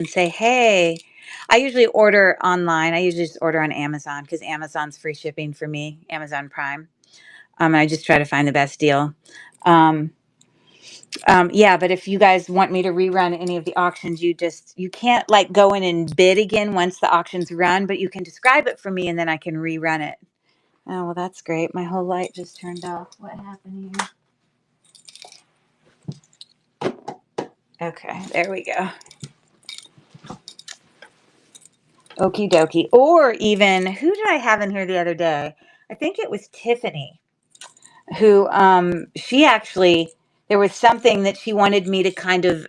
and say, hey, I usually order online. I usually just order on Amazon because Amazon's free shipping for me, Amazon Prime. I just try to find the best deal. Um, yeah, but if you guys want me to rerun any of the auctions, you can't like go in and bid again once the auction's run, but you can describe it for me and then I can rerun it. Oh, well, that's great. My whole light just turned off. What happened here? Okay, there we go. Okie dokie. Or even, who did I have in here the other day? I think it was Tiffany, who she actually, there was something that she wanted me to kind of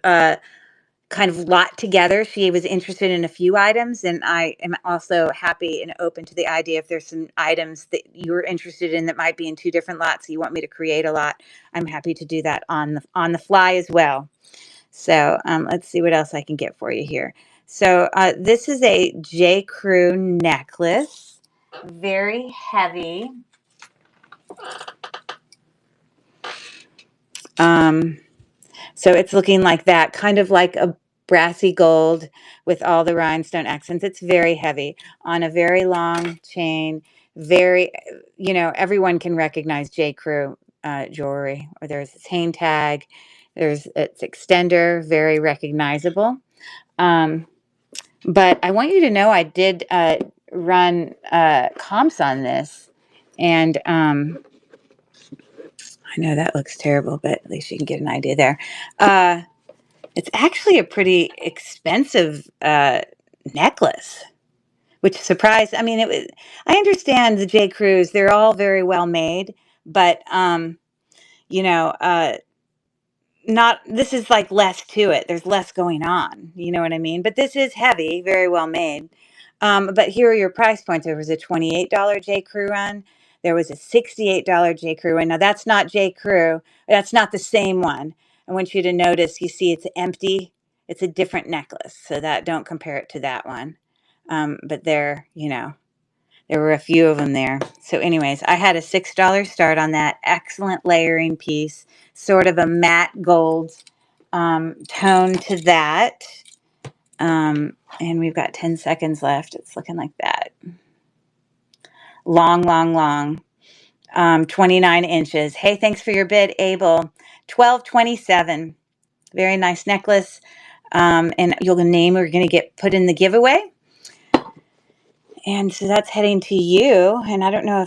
lot together. She was interested in a few items, and I am also happy and open to the idea if there's some items that you're interested in that might be in two different lots, so you want me to create a lot, I'm happy to do that on the fly as well. So let's see what else I can get for you here. So this is a J. Crew necklace, very heavy. So it's looking like that, kind of like a brassy gold with all the rhinestone accents. It's very heavy on a very long chain. Very, everyone can recognize J. Crew jewelry. Or there's its hang tag, there's its extender, very recognizable. Um, but I want you to know I did run comps on this, and I know that looks terrible, but at least you can get an idea there. It's actually a pretty expensive necklace, which surprised. I mean, it was. I understand the J. Crews; they're all very well made, but you know, uh, not. This is like less to it. There's less going on. You know what I mean? But this is heavy, very well made. But here are your price points. There was a $28 J. Crew run. There was a $68 J. Crew run. Now that's not J. Crew. That's not the same one. I want you to notice. You see, it's empty. It's a different necklace, so that don't compare it to that one. But there were a few of them there. So, anyways, I had a $6 start on that. Excellent layering piece, sort of a matte gold tone to that. And we've got 10 seconds left. It's looking like that. Long, long, long. 29 inches. Hey, thanks for your bid, Abel. 1227. Very nice necklace. And you'll name we're going to get put in the giveaway. And so that's heading to you. And I don't know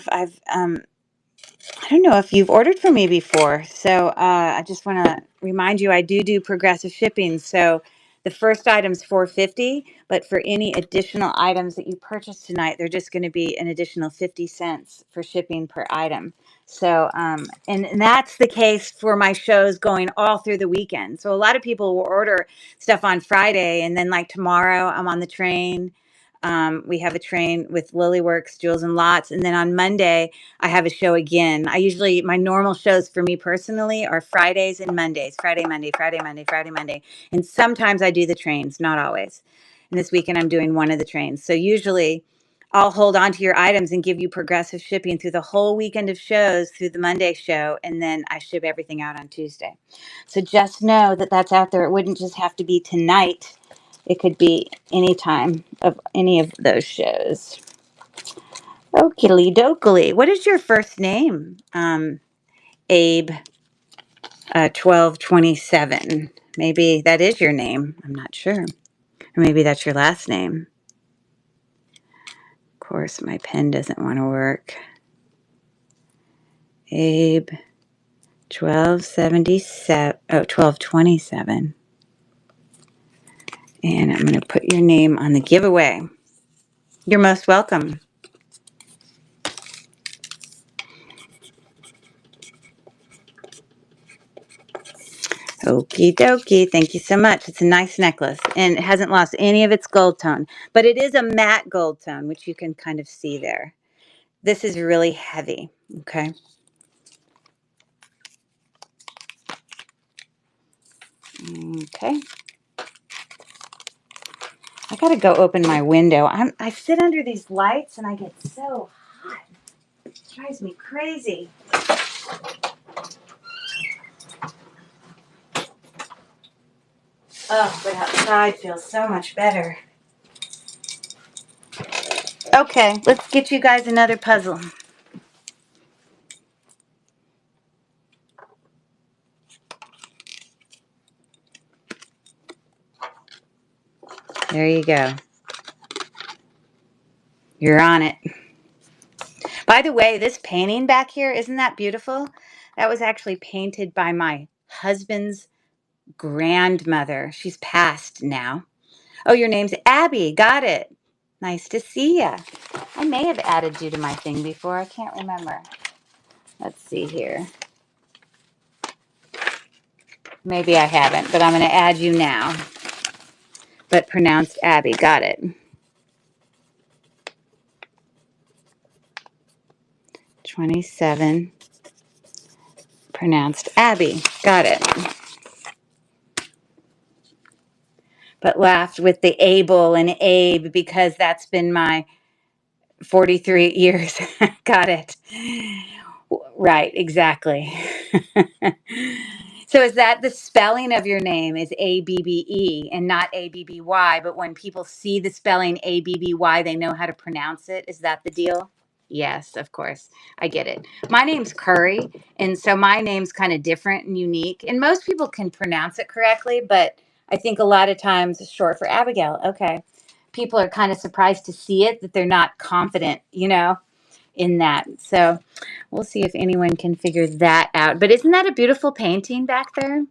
if you've ordered from me before. So I just want to remind you, I do progressive shipping. So the first item's $4.50, but for any additional items that you purchase tonight, they're just going to be an additional 50 cents for shipping per item. So, and that's the case for my shows going all through the weekend. So a lot of people will order stuff on Friday, and then like tomorrow I'm on the train. We have a train with Lilyworks, Jewels and Lots. And then on Monday, I have a show again. My normal shows for me personally are Fridays and Mondays. Friday, Monday, Friday, Monday, Friday, Monday. And sometimes I do the trains, not always. And this weekend I'm doing one of the trains. So usually I'll hold on to your items and give you progressive shipping through the whole weekend of shows through the Monday show. And then I ship everything out on Tuesday. So just know that that's out there. It wouldn't just have to be tonight. It could be any time of any of those shows. Okie dokie. What is your first name? Abe 1227. Maybe that is your name. I'm not sure. Or maybe that's your last name. Of course, my pen doesn't want to work. Abe 1277. Oh, 1227. And I'm going to put your name on the giveaway. You're most welcome. Okie dokie. Thank you so much. It's a nice necklace, and it hasn't lost any of its gold tone, but it is a matte gold tone, which you can kind of see there. This is really heavy. Okay. Okay. I got to go open my window. I sit under these lights and I get so hot. It drives me crazy. Oh, but outside feels so much better. Okay, let's get you guys another puzzle. There you go. You're on it. By the way, this painting back here, isn't that beautiful? That was actually painted by my husband's grandmother. She's passed now. Oh, your name's Abby. Got it. Nice to see ya. I may have added you to my thing before. I can't remember. Let's see here. Maybe I haven't, but I'm going to add you now. But pronounced Abby. Got it. 27. Pronounced Abby. Got it. But laughed with the Able and Abe because that's been my 43 years. Got it. Right, exactly. So is that the spelling of your name is Abbe and not Abby, but when people see the spelling Abby, they know how to pronounce it? Is that the deal? Yes, of course. I get it. My name's Curry, and so my name's kind of different and unique. And most people can pronounce it correctly, but I think a lot of times it's short for Abigail. Okay. People are kind of surprised to see it, that they're not confident, in that. So we'll see if anyone can figure that out. But isn't that a beautiful painting back there?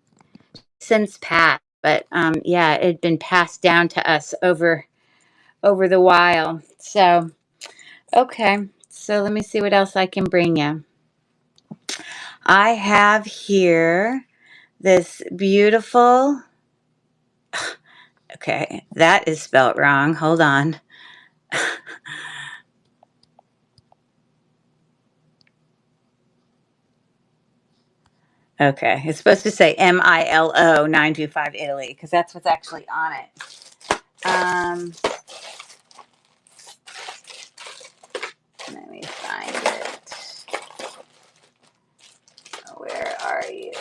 Since passed, but yeah, it had been passed down to us over the while. So okay, so let me see what else I can bring you. I have here this beautiful. Okay, that is spelt wrong. Hold on. Okay, it's supposed to say Milo 925 Italy because that's what's actually on it. Let me find it. Where are you?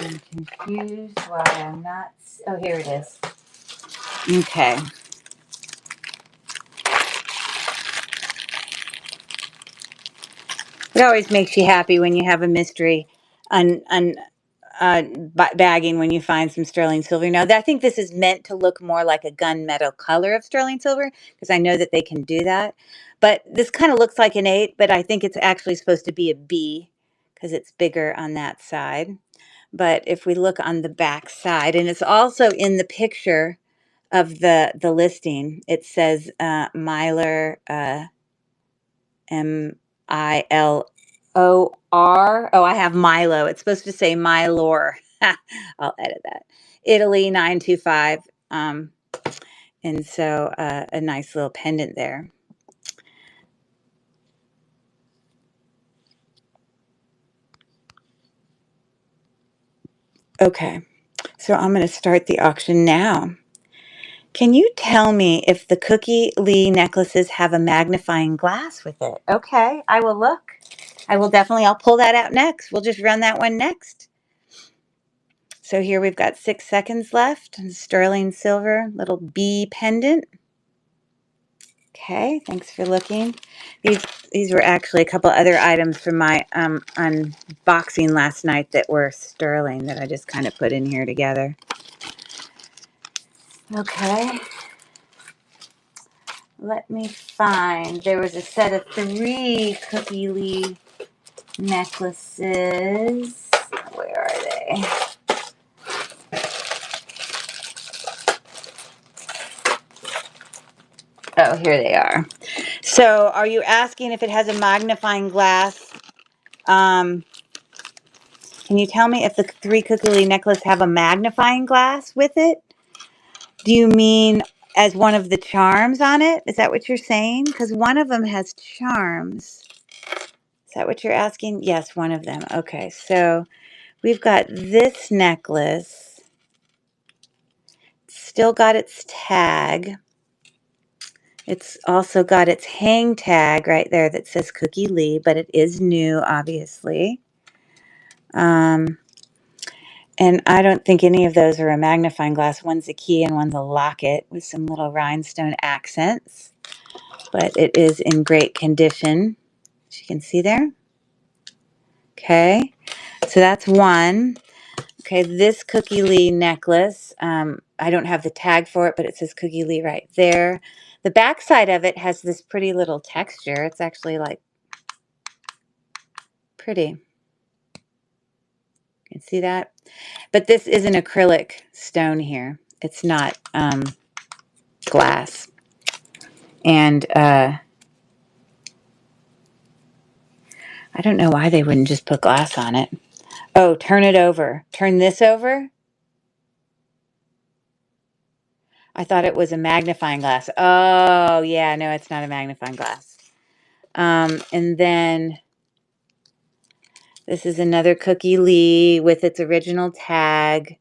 I'm confused why I'm not. Oh, here it is. Okay. It always makes you happy when you have a mystery bagging when you find some sterling silver. Now, I think this is meant to look more like a gunmetal color of sterling silver because I know that they can do that. But this kind of looks like an 8, but I think it's actually supposed to be a B because it's bigger on that side. But if we look on the back side, and it's also in the picture of the listing, it says Mylar, Milor. Oh, I have Milo. It's supposed to say Mylor. I'll edit that. Italy 925. And so a nice little pendant there. Okay, so I'm going to start the auction now. Can you tell me if the Cookie Lee necklaces have a magnifying glass with it? Okay, I will look. I'll pull that out next. We'll just run that one next. So here we've got 6 seconds left. Sterling silver, little B pendant. Okay, thanks for looking. These were actually a couple other items from my unboxing last night that were sterling that I just kind of put in here together. Okay. Let me find. There was a set of 3 Cookie Lee necklaces. Where are they? Oh, here they are. So, are you asking if it has a magnifying glass? Can you tell me if the 3 Cookie Lee necklace have a magnifying glass with it? Do you mean as one of the charms on it? Is that what you're saying? Because one of them has charms. Is that what you're asking? Yes, one of them. Okay, so we've got this necklace. Still got its tag. It's also got its hang tag right there that says Cookie Lee, but it is new, obviously. And I don't think any of those are a magnifying glass. One's a key and one's a locket with some little rhinestone accents. But it is in great condition, as you can see there. Okay, so that's one. Okay, this Cookie Lee necklace, I don't have the tag for it, but it says Cookie Lee right there. The back side of it has this pretty little texture. It's actually like pretty. You can see that? But this is an acrylic stone here. It's not glass. And I don't know why they wouldn't just put glass on it. Oh, turn it over. Turn this over. I thought it was a magnifying glass. Oh, yeah, no, it's not a magnifying glass. And then this is another Cookie Lee with its original tag.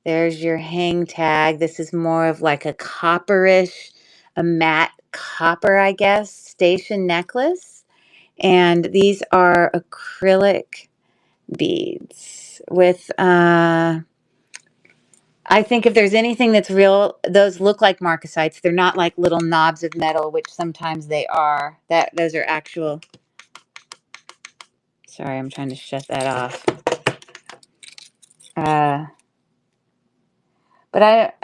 There's your hang tag. This is more of like a copperish, a matte copper, I guess, station necklace. And these are acrylic beads with, I think if there's anything that's real, those look like marcasites. They're not like little knobs of metal, which sometimes they are. Those are actual. Sorry, I'm trying to shut that off. But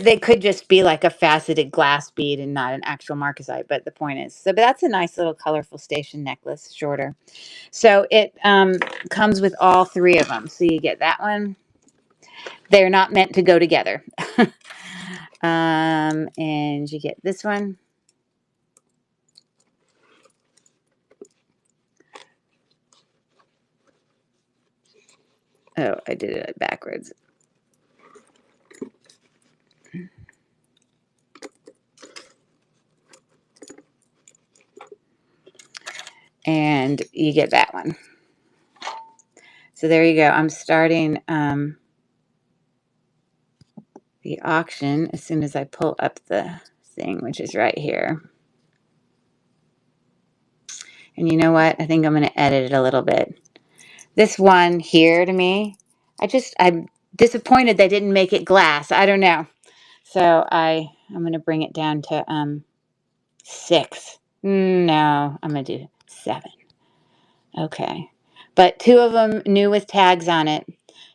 they could just be like a faceted glass bead and not an actual marcasite. But the point is, but that's a nice little colorful station necklace, shorter. So it comes with all three of them. So you get that one. They're not meant to go together. And you get this one. Oh, I did it backwards. And you get that one. So there you go. I'm starting the auction as soon as I pull up the thing, which is right here. And you know what? I think I'm going to edit it a little bit. This one here to me, I'm disappointed they didn't make it glass. I don't know. So I'm going to bring it down to 6. No, I'm going to do 7. Okay. But 2 of them new with tags on it.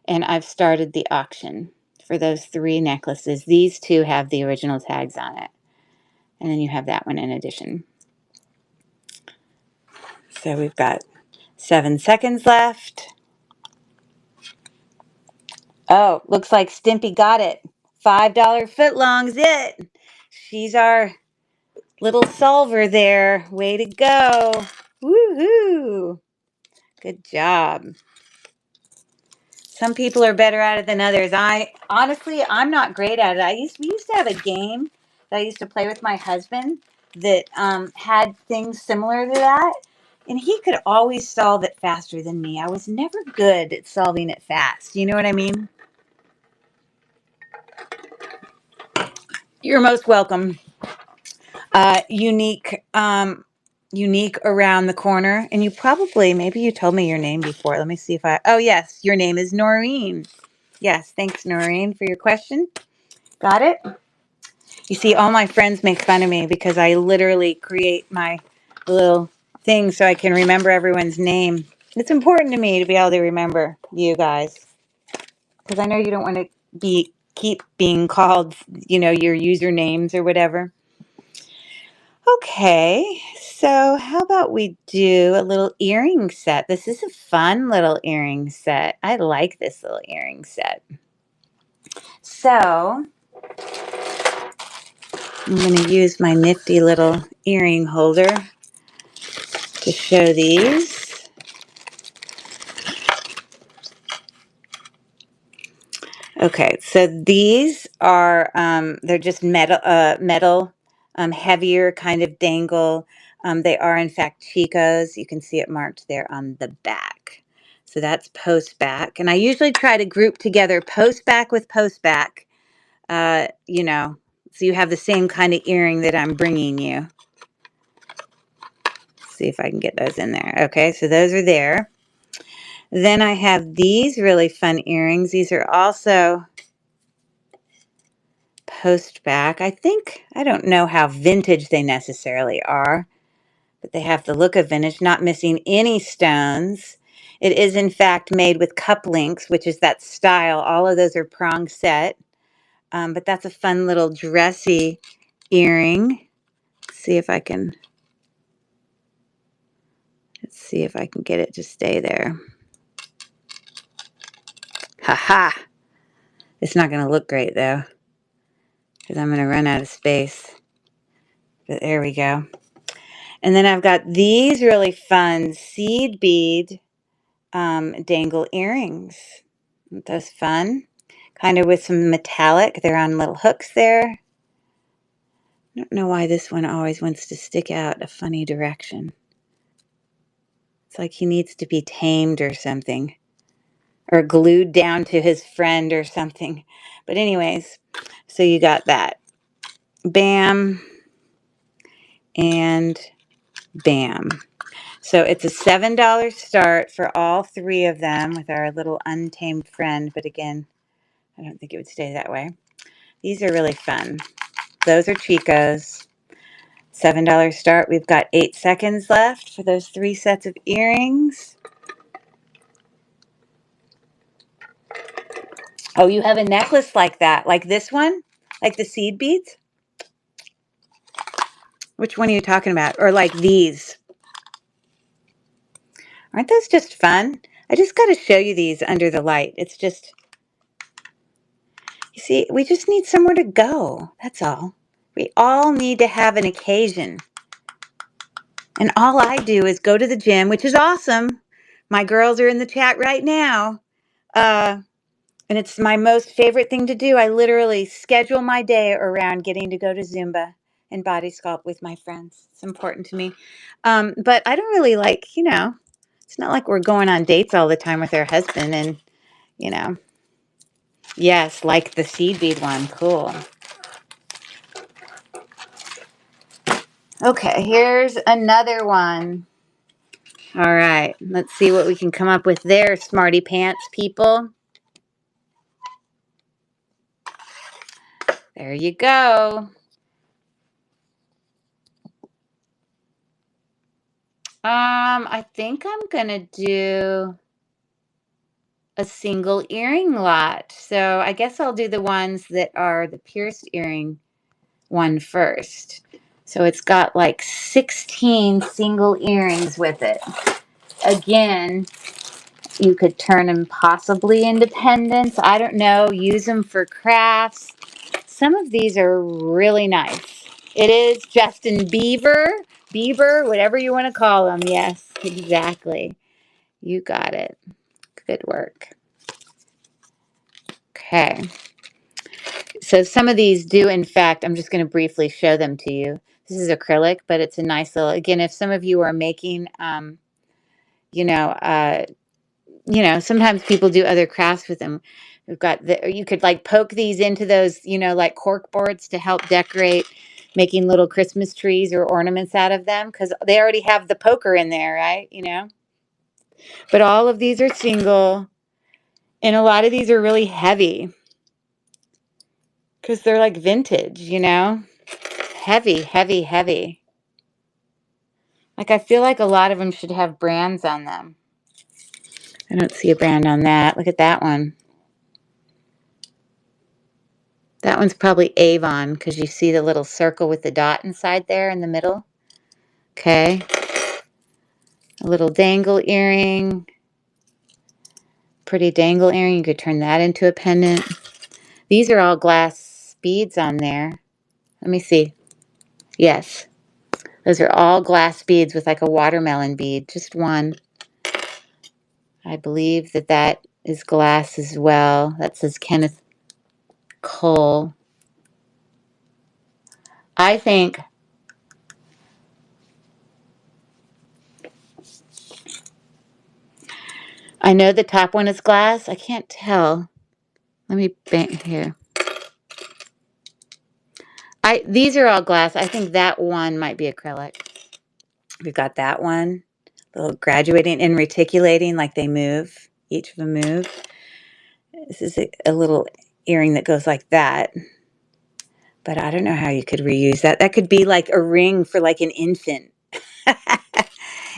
And I've started the auction for those 3 necklaces. These 2 have the original tags on it. And then you have that one in addition. So we've got 7 seconds left. Oh, looks like Stimpy got it. $5 footlong's it. She's our little solver there. Way to go. Woohoo. Good job. Some people are better at it than others. I'm not great at it. We used to have a game that I used to play with my husband that had things similar to that. And he could always solve it faster than me. I was never good at solving it fast. You know what I mean? You're most welcome. Unique around the corner. And maybe you told me your name before. Let me see oh yes, your name is Noreen. Yes, thanks Noreen for your question. Got it? You see, all my friends make fun of me because I literally create my little thing so I can remember everyone's name. It's important to me to be able to remember you guys. Because I know you don't want to keep being called, your usernames or whatever. Okay, so how about we do a little earring set? This is a fun little earring set. I like this little earring set. So I'm going to use my nifty little earring holder to show these. Okay, so these are, they're just metal, heavier kind of dangle. They are in fact Chico's. You can see it marked there on the back. So that's post back. And I usually try to group together post back with post back. So you have the same kind of earring that I'm bringing you. Let's see if I can get those in there. Okay, so those are there. Then I have these really fun earrings. These are also post back. I don't know how vintage they necessarily are, but they have the look of vintage, not missing any stones. It is in fact made with cup links, which is that style. All of those are prong set. But that's a fun little dressy earring. Let's see if I can get it to stay there. Haha. It's not going to look great though, because I'm going to run out of space. But there we go. And then I've got these really fun seed bead dangle earrings. Aren't those fun? Kind of with some metallic. They're on little hooks there. I don't know why this one always wants to stick out a funny direction. It's like he needs to be tamed or something, or glued down to his friend or something. But anyways, so you got that. Bam and bam. So it's a $7 start for all three of them with our little untamed friend. But again, I don't think it would stay that way. These are really fun. Those are Chico's. $7 start. We've got 8 seconds left for those 3 sets of earrings. Oh, you have a necklace like that, like this one, like the seed beads? Which one are you talking about? Or like these? Aren't those just fun? I just got to show you these under the light. It's just, you see, we just need somewhere to go. That's all. We all need to have an occasion. And all I do is go to the gym, which is awesome. My girls are in the chat right now. And it's my most favorite thing to do. I literally schedule my day around getting to go to Zumba and body sculpt with my friends. It's important to me. But I don't really like, it's not like we're going on dates all the time with our husband and, yes, like the seed bead one. Cool. Okay, here's another one. All right, let's see what we can come up with there, smarty pants people. There you go. I think I'm gonna do a single earring lot. So I guess I'll do the ones that are the pierced earring one first. So it's got like 16 single earrings with it. Again, you could turn them possibly into pendants. I don't know. Use them for crafts. Some of these are really nice. It is Justin Bieber, whatever you want to call them. Yes, exactly. You got it. Good work. Okay. So some of these do, in fact, I'm just going to briefly show them to you. This is acrylic, but it's a nice little, again, if some of you are making, you know, sometimes people do other crafts with them. We've got you could like poke these into those, like cork boards to help decorate, making little Christmas trees or ornaments out of them because they already have the poker in there, right? But all of these are single, and a lot of these are really heavy because they're like vintage, heavy, heavy, heavy. Like I feel like a lot of them should have brands on them. I don't see a brand on that. Look at that one. That one's probably Avon because you see the little circle with the dot inside there in the middle. Okay. A little dangle earring. Pretty dangle earring. You could turn that into a pendant. These are all glass beads on there. Let me see. Yes. Those are all glass beads with like a watermelon bead. Just one. I believe that is glass as well. That says Kenneth Cole. I think I know the top one is glass. I can't tell. Let me bang here. These are all glass. I think that one might be acrylic. We've got that one, little graduating and reticulating, like they move. Each of them move. This is a little earring that goes like that. But I don't know how you could reuse that. That could be like a ring for like an infant.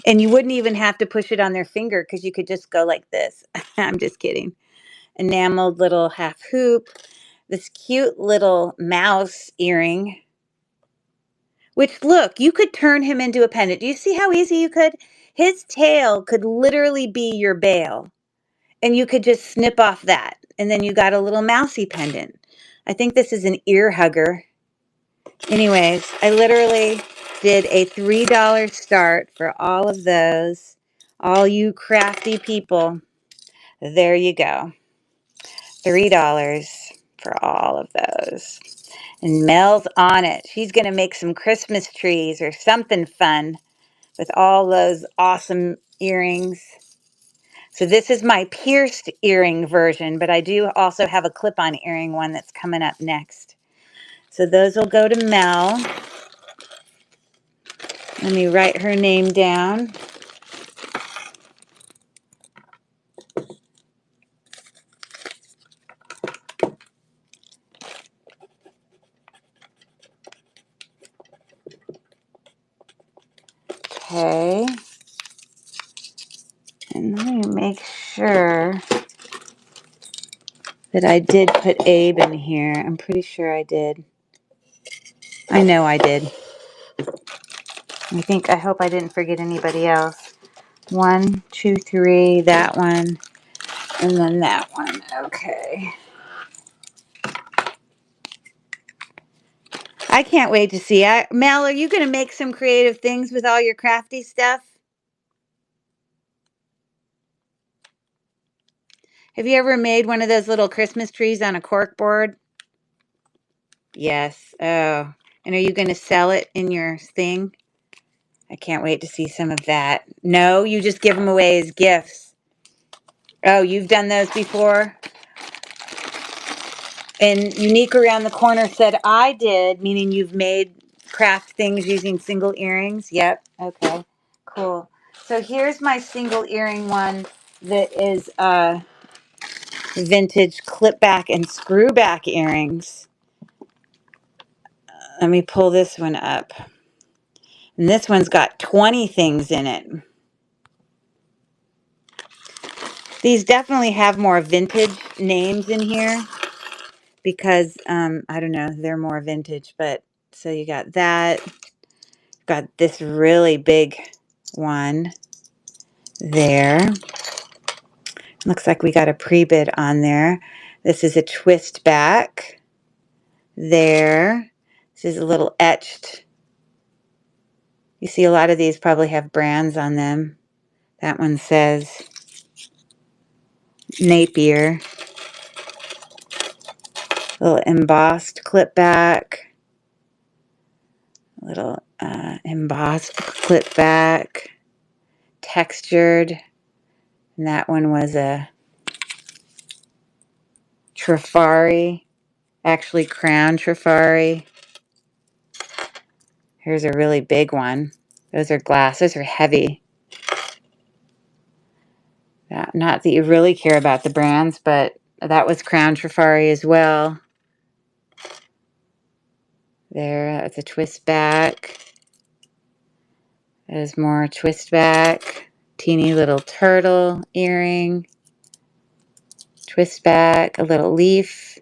And you wouldn't even have to push it on their finger because you could just go like this. I'm just kidding. Enameled little half hoop. This cute little mouse earring. Which, look, you could turn him into a pendant. Do you see how easy you could? His tail could literally be your bail. And you could just snip off that. And then you got a little mousy pendant. I think this is an ear hugger. Anyways, I literally did a $3 start for all of those. All you crafty people. There you go. $3 for all of those. And Mel's on it. She's going to make some Christmas trees or something fun with all those awesome earrings. So this is my pierced earring version, but I do also have a clip-on earring one that's coming up next. So those will go to Mel. Let me write her name down. Okay. And let me make sure that I did put Abe in here. I'm pretty sure I did. I know I did. I hope I didn't forget anybody else. 1, 2, 3, that one, and then that one. Okay. I can't wait to see. Mel, are you going to make some creative things with all your crafty stuff? Have you ever made one of those little Christmas trees on a cork board? Yes. Oh. And are you going to sell it in your thing? I can't wait to see some of that. No, you just give them away as gifts. Oh, you've done those before? And Unique Around the Corner said, I did, meaning you've made craft things using single earrings. Yep. Okay. Cool. So here's my single earring one that is vintage clip back and screw back earrings. Let me pull this one up. And this one's got 20 things in it. These definitely have more vintage names in here because, I don't know, they're more vintage. But so you got that. Got this really big one there. Looks like we got a pre-bid on there. This is a twist back there. This is a little etched. You see a lot of these probably have brands on them. That one says Napier. Little embossed clip back. Little embossed clip back. Textured. And that one was a Trifari. Actually crown Trifari. Here's a really big one. Those are glass. Those are heavy. Not that you really care about the brands, but that was Crown Trifari as well. There, that's a twist back. There's more twist back. Teeny little turtle earring. Twist back, a little leaf.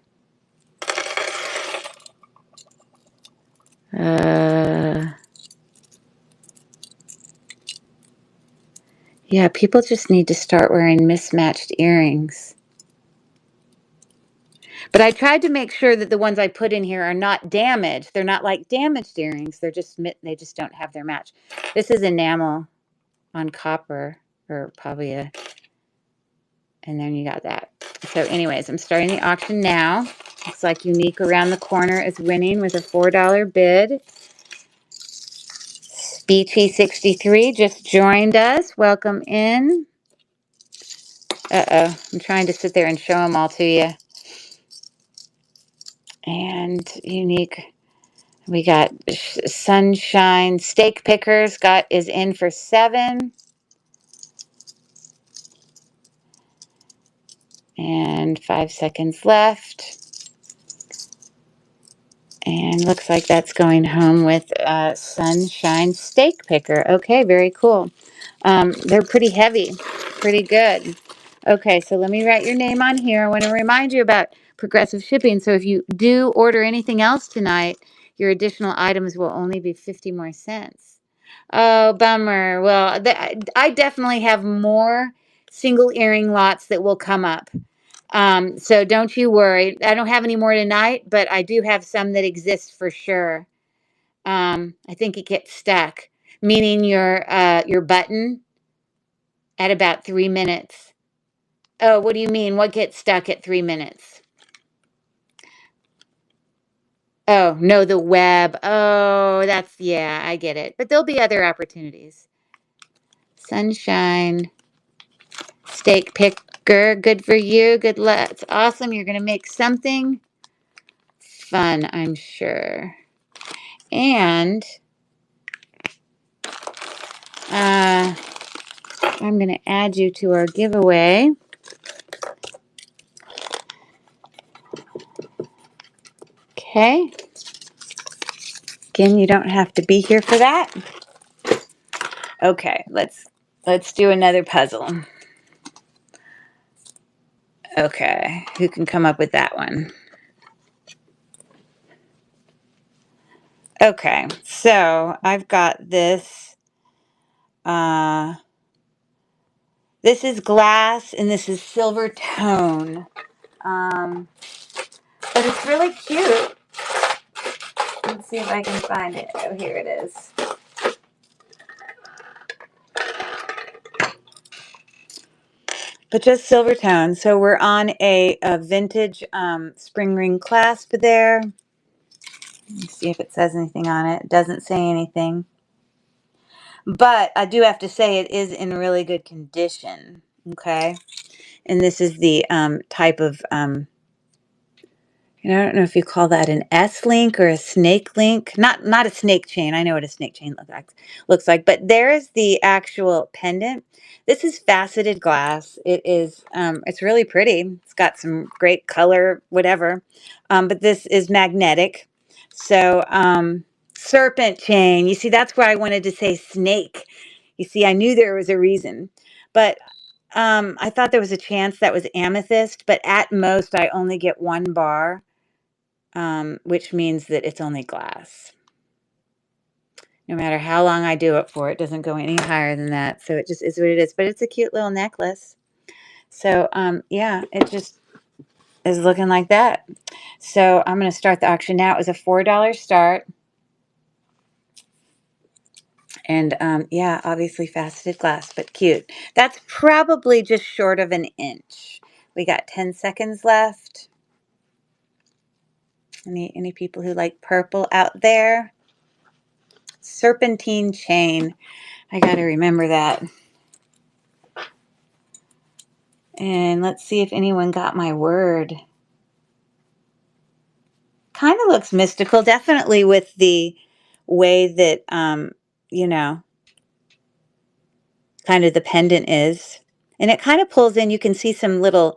Yeah, people just need to start wearing mismatched earrings. But I tried to make sure that the ones I put in here are not damaged. They're not like damaged earrings. They just don't have their match. This is enamel on copper, or probably and then you got that. So anyways, I'm starting the auction now. Looks like Unique Around the Corner is winning with a $4 bid. BT63 just joined us. Welcome in. Uh-oh. I'm trying to sit there and show them all to you. And Unique. We got Sunshine Steak Pickers is in for 7. And 5 seconds left. And looks like that's going home with Sunshine Steak Picker. Okay, very cool. They're pretty heavy, pretty good. Okay, so let me write your name on here. I want to remind you about progressive shipping. So if you do order anything else tonight, your additional items will only be 50 more cents. Oh, bummer. Well, I definitely have more single earring lots that will come up. So don't you worry. I don't have any more tonight, but I do have some that exist for sure. I think it gets stuck, meaning your button at about 3 minutes. Oh, what do you mean? What gets stuck at 3 minutes? Oh, no, the web. Oh, yeah, I get it. But there'll be other opportunities. Sunshine Steak Picker. Good for you. Good luck. It's awesome. You're going to make something fun, I'm sure. And I'm going to add you to our giveaway. Okay. Again, you don't have to be here for that. Okay, let's do another puzzle. Okay, who can come up with that one? Okay, so I've got this. This is glass and this is silver tone. But it's really cute. Let's see if I can find it. Oh, here it is. But just silver tone. So we're on a vintage spring ring clasp there. Let's see if it says anything on it. It doesn't say anything. But I do have to say it is in really good condition. Okay. And this is the type of I don't know if you call that an S-link or a snake link. Not a snake chain. I know what a snake chain looks like. But there is the actual pendant. This is faceted glass. It's really pretty. It's got some great color, whatever. But this is magnetic. So serpent chain. You see, that's where I wanted to say snake. You see, I knew there was a reason. But I thought there was a chance that was amethyst. But at most, I only get 1 bar. Which means that it's only glass. No matter how long I do it for, it doesn't go any higher than that. So it just is what it is. But it's a cute little necklace. So, yeah, it just is looking like that. So I'm going to start the auction now. It was a $4 start. And, yeah, obviously faceted glass, but cute. That's probably just short of an inch. We got 10 seconds left. Any people who like purple out there? Serpentine chain. I got to remember that. And let's see if anyone got my word. Kind of looks mystical, definitely with the way that, you know, kind of the pendant is. And it kind of pulls in. You can see some little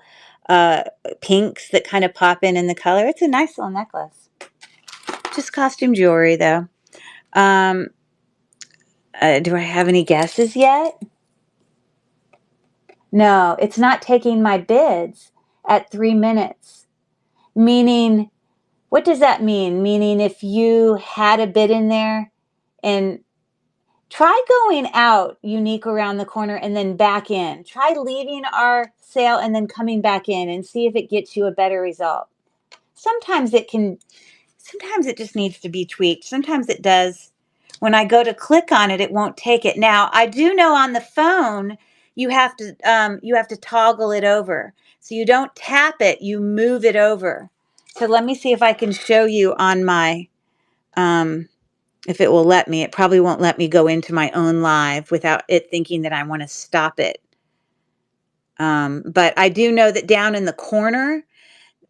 uh, pinks that kind of pop in the color. It's a nice little necklace. Just costume jewelry, though. Do I have any guesses yet? No, it's not taking my bids at 3 minutes. Meaning, what does that mean? Meaning if you had a bid in there and try going out unique around the corner and then back in. Try leaving our sale and then coming back in and see if it gets you a better result. Sometimes it just needs to be tweaked. Sometimes it does. When I go to click on it, it won't take it. Now, I do know on the phone you have to toggle it over. So you don't tap it, you move it over. So let me see if I can show you on my if it will let me. It probably won't let me go into my own live without it thinking that I want to stop it. But I do know that down in the corner,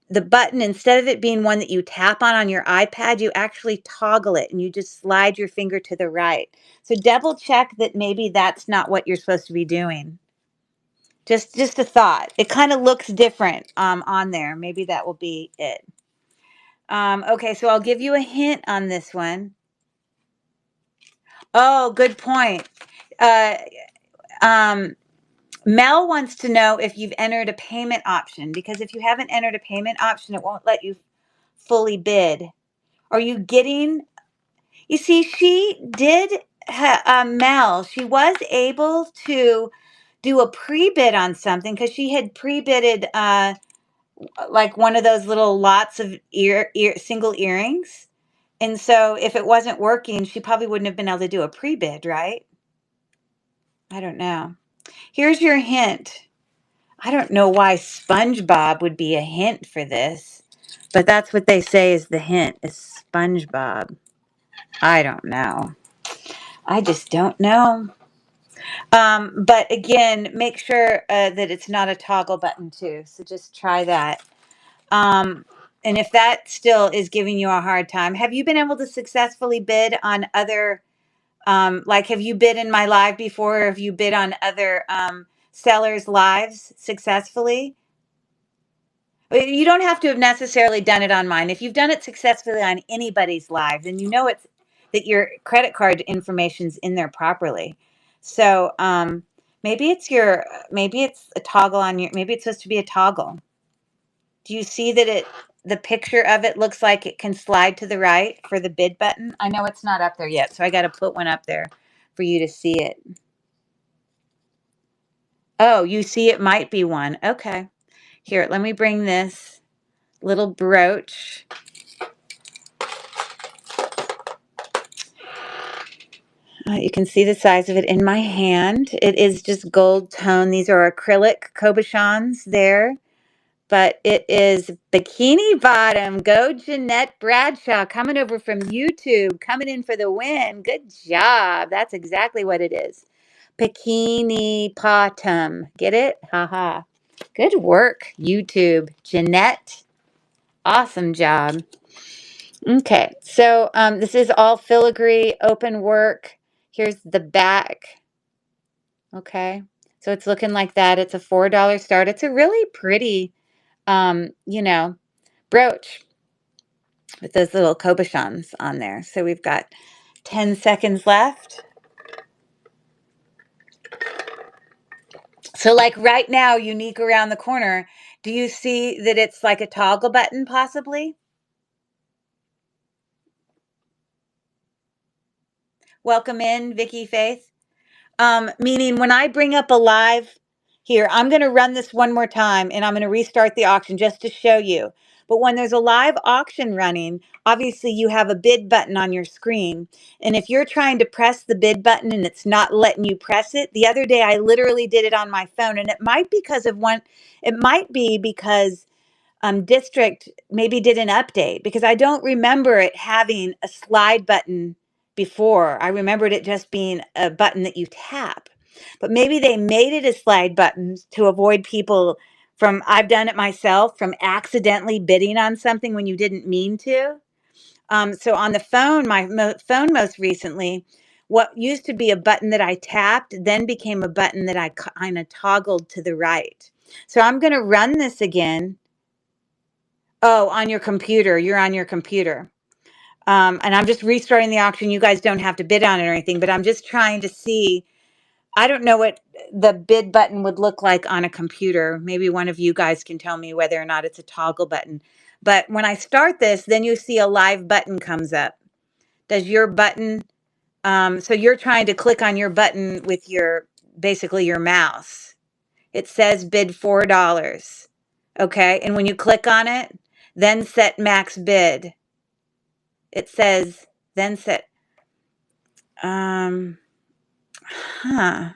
the button, instead of it being one that you tap on your iPad, you actually toggle it and you just slide your finger to the right. So double check that maybe that's not what you're supposed to be doing. Just a thought. It kind of looks different on there. Maybe that will be it. Okay, so I'll give you a hint on this one. Oh, good point. Uh, Mel wants to know if you've entered a payment option, because if you haven't entered a payment option, it won't let you fully bid. Are you getting, you see, she did, Mel, she was able to do a pre-bid on something because she had pre-bidded like one of those little lots of single earrings. And so if it wasn't working, she probably wouldn't have been able to do a pre-bid, right? I don't know. Here's your hint. I don't know why SpongeBob would be a hint for this, but that's what they say is the hint, is SpongeBob. I don't know. I just don't know. But again, make sure that it's not a toggle button too. So just try that. And if that still is giving you a hard time, have you been able to successfully bid on other, like have you bid in my live before, or have you bid on other sellers' lives successfully? You don't have to have necessarily done it on mine. If you've done it successfully on anybody's live, then you know it's that your credit card information's in there properly. So maybe it's a toggle on your, maybe it's supposed to be a toggle. Do you see that the picture of it looks like it can slide to the right for the bid button? I know it's not up there yet, so I got to put one up there for you to see it. Oh, you see it might be one. Okay. Here, let me bring this little brooch. You can see the size of it in my hand. It is just gold tone. These are acrylic cabochons there, but it is bikini bottom. Go Jeanette Bradshaw, coming over from YouTube, coming in for the win. Good job. That's exactly what it is. Bikini bottom. Get it? Haha. Good work, YouTube. Jeanette, awesome job. Okay, so this is all filigree open work. Here's the back. Okay, so it's looking like that. It's a $4 start. It's a really pretty, you know, brooch with those little cabochons on there. So we've got 10 seconds left. So like right now, unique around the corner, do you see that it's like a toggle button possibly? Welcome in, Vicky Faith. Meaning when I bring up a live here, I'm going to run this one more time and I'm going to restart the auction just to show you. But when there's a live auction running, obviously you have a bid button on your screen. And if you're trying to press the bid button and it's not letting you press it, the other day I literally did it on my phone, and it might be because District maybe did an update, because I don't remember it having a slide button before. I remembered it just being a button that you tap. But maybe they made it a slide button to avoid people from, I've done it myself, from accidentally bidding on something when you didn't mean to. So on the phone, phone most recently, what used to be a button that I tapped then became a button that I kind of toggled to the right. So I'm going to run this again. Oh, on your computer. You're on your computer. And I'm just restarting the auction. You guys don't have to bid on it or anything, but I'm just trying to see. I don't know what the bid button would look like on a computer. Maybe one of you guys can tell me whether or not it's a toggle button. But when I start this, then you see a live button comes up. Does your button, so you're trying to click on your button with basically your mouse. It says bid $4. Okay. And when you click on it, then set max bid. It says then set, um, huh.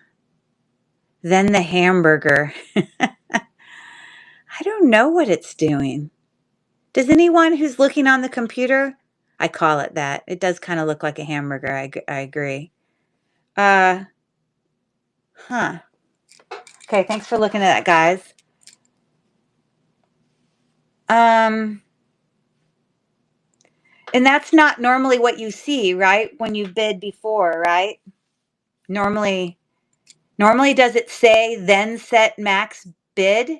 Then the hamburger. I don't know what it's doing. Does anyone who's looking on the computer? I call it that. It does kind of look like a hamburger. I agree. Uh, huh. Okay, thanks for looking at that, guys. And that's not normally what you see, right? When you bid before, right? Normally does it say then set max bid?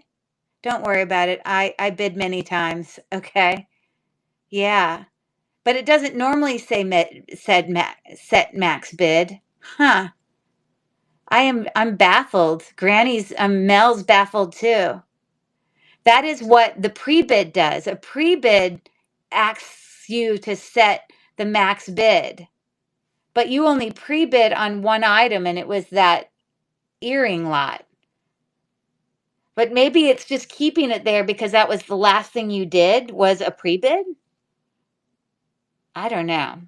Don't worry about it. I bid many times. Okay. Yeah. But it doesn't normally say set max bid. Huh. I'm baffled. Mel's baffled too. That is what the pre-bid does. A pre-bid asks you to set the max bid. But you only pre-bid on one item, and it was that earring lot. But maybe it's just keeping it there because that was the last thing you did was a pre-bid? I don't know.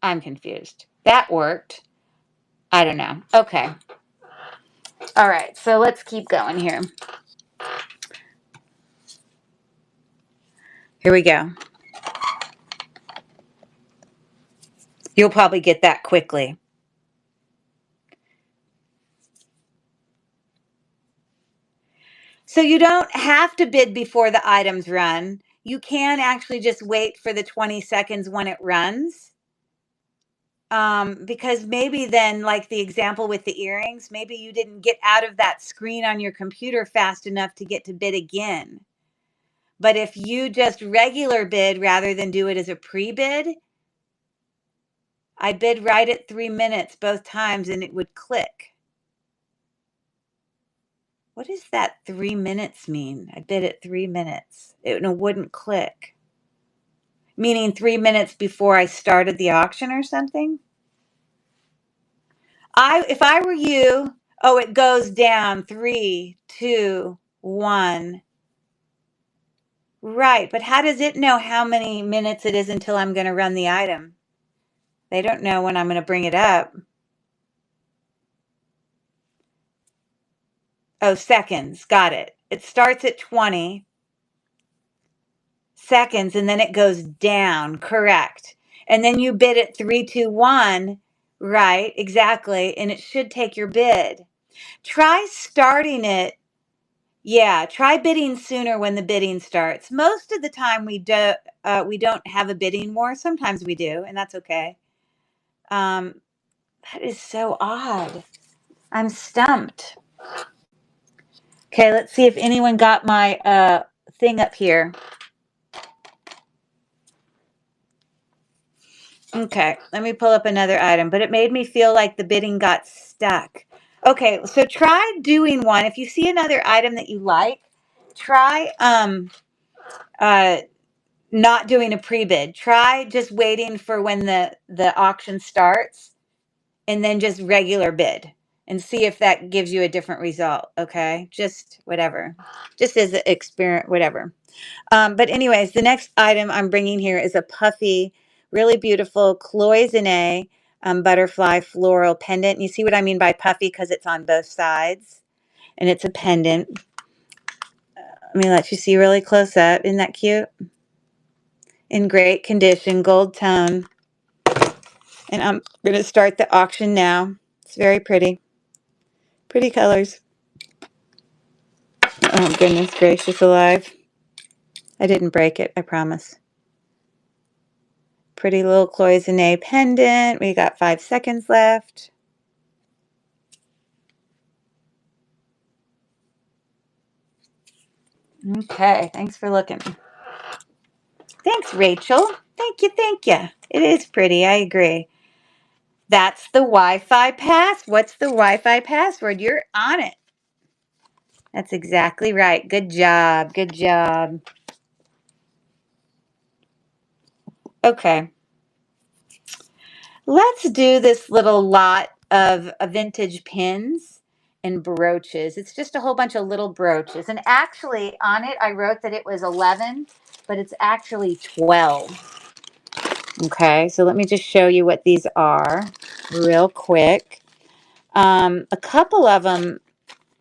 I'm confused. That worked. I don't know. Okay. All right. So let's keep going here. Here we go. You'll probably get that quickly. So you don't have to bid before the items run. You can actually just wait for the 20 seconds when it runs. Because maybe then, like the example with the earrings, maybe you didn't get out of that screen on your computer fast enough to get to bid again. But if you just regular bid rather than do it as a pre-bid, I bid right at 3 minutes both times and it would click. What does that 3 minutes mean? I bid at 3 minutes. It wouldn't click. Meaning 3 minutes before I started the auction or something? If I were you, oh, it goes down 3, 2, 1. Right, but how does it know how many minutes it is until I'm going to run the item? They don't know when I'm going to bring it up. Oh, seconds. Got it. It starts at 20 seconds and then it goes down. Correct. And then you bid at 3, 2, 1. Right, exactly. And it should take your bid. Try starting it. Yeah, try bidding sooner when the bidding starts. Most of the time we don't have a bidding war. Sometimes we do, and that's okay. That is so odd. I'm stumped. Okay, let's see if anyone got my thing up here. Okay, let me pull up another item, but it made me feel like the bidding got stuck. Okay, so try doing one. If you see another item that you like, try not doing a pre-bid. Try just waiting for when the auction starts and then just regular bid and see if that gives you a different result. Okay, just whatever, just as an experiment, whatever. But anyways, the next item I'm bringing here is a puffy, really beautiful Cloisonné butterfly floral pendant. You see what I mean by puffy because it's on both sides and it's a pendant. Let me let you see really close up. Isn't that cute? In great condition, gold tone. And I'm going to start the auction now. It's very pretty. Pretty colors. Oh, goodness gracious alive. I didn't break it, I promise. Pretty little Cloisonné pendant. We got 5 seconds left. Okay, thanks for looking. Thanks, Rachel. Thank you, thank you. It is pretty, I agree. That's the Wi-Fi pass. What's the Wi-Fi password? You're on it. That's exactly right. Good job, good job. Okay. Let's do this little lot of vintage pins and brooches. It's just a whole bunch of little brooches. And actually, on it, I wrote that it was 11, but it's actually 12. Okay, so let me just show you what these are real quick. A couple of them,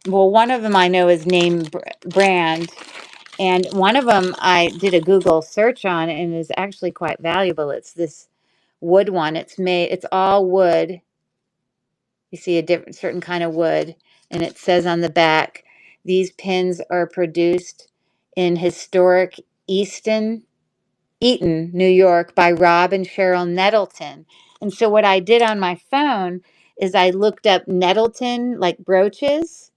well, one of them I know is name brand, and one of them I did a Google search on and is actually quite valuable. It's this wood one. It's all wood. You see a different certain kind of wood, and it says on the back, these pins are produced in historic Eaton, New York, by Rob and Cheryl Nettleton. And so what I did on my phone is I looked up Nettleton, like brooches,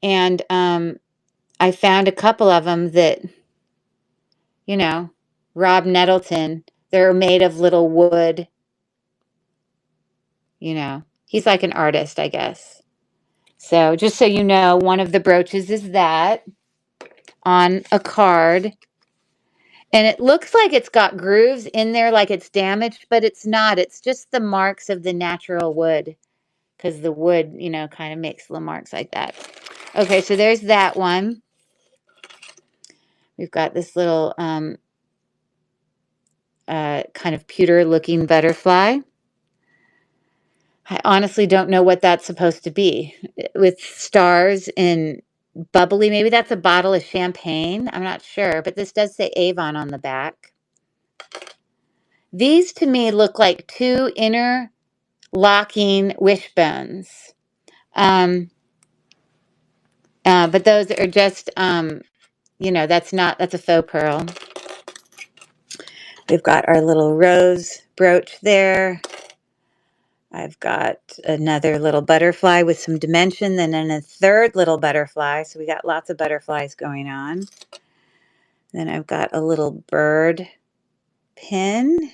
and I found a couple of them that, you know, Rob Nettleton, they're made of little wood, you know. He's like an artist, I guess. So just so you know, one of the brooches is that on a card. And it looks like it's got grooves in there, like it's damaged, but it's not. It's just the marks of the natural wood, because the wood, you know, kind of makes little marks like that. Okay, so there's that one. We've got this little kind of pewter looking butterfly. I honestly don't know what that's supposed to be. With stars and bubbly, maybe that's a bottle of champagne. I'm not sure, but this does say Avon on the back. These to me look like two interlocking wishbones. But those are just, you know, that's a faux pearl. We've got our little rose brooch there. I've got another little butterfly with some dimension, then a third little butterfly. So we got lots of butterflies going on. Then I've got a little bird pin.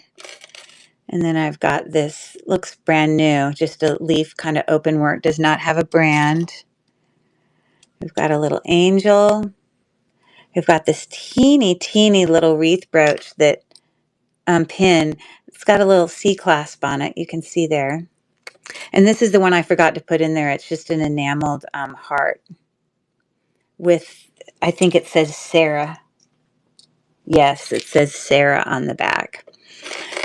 And then I've got this, looks brand new, just a leaf kind of open work, does not have a brand. We've got a little angel. We've got this teeny, teeny little wreath brooch that pin. It's got a little C clasp on it. You can see there. And this is the one I forgot to put in there. It's just an enameled heart with, I think it says Sarah. Yes, it says Sarah on the back.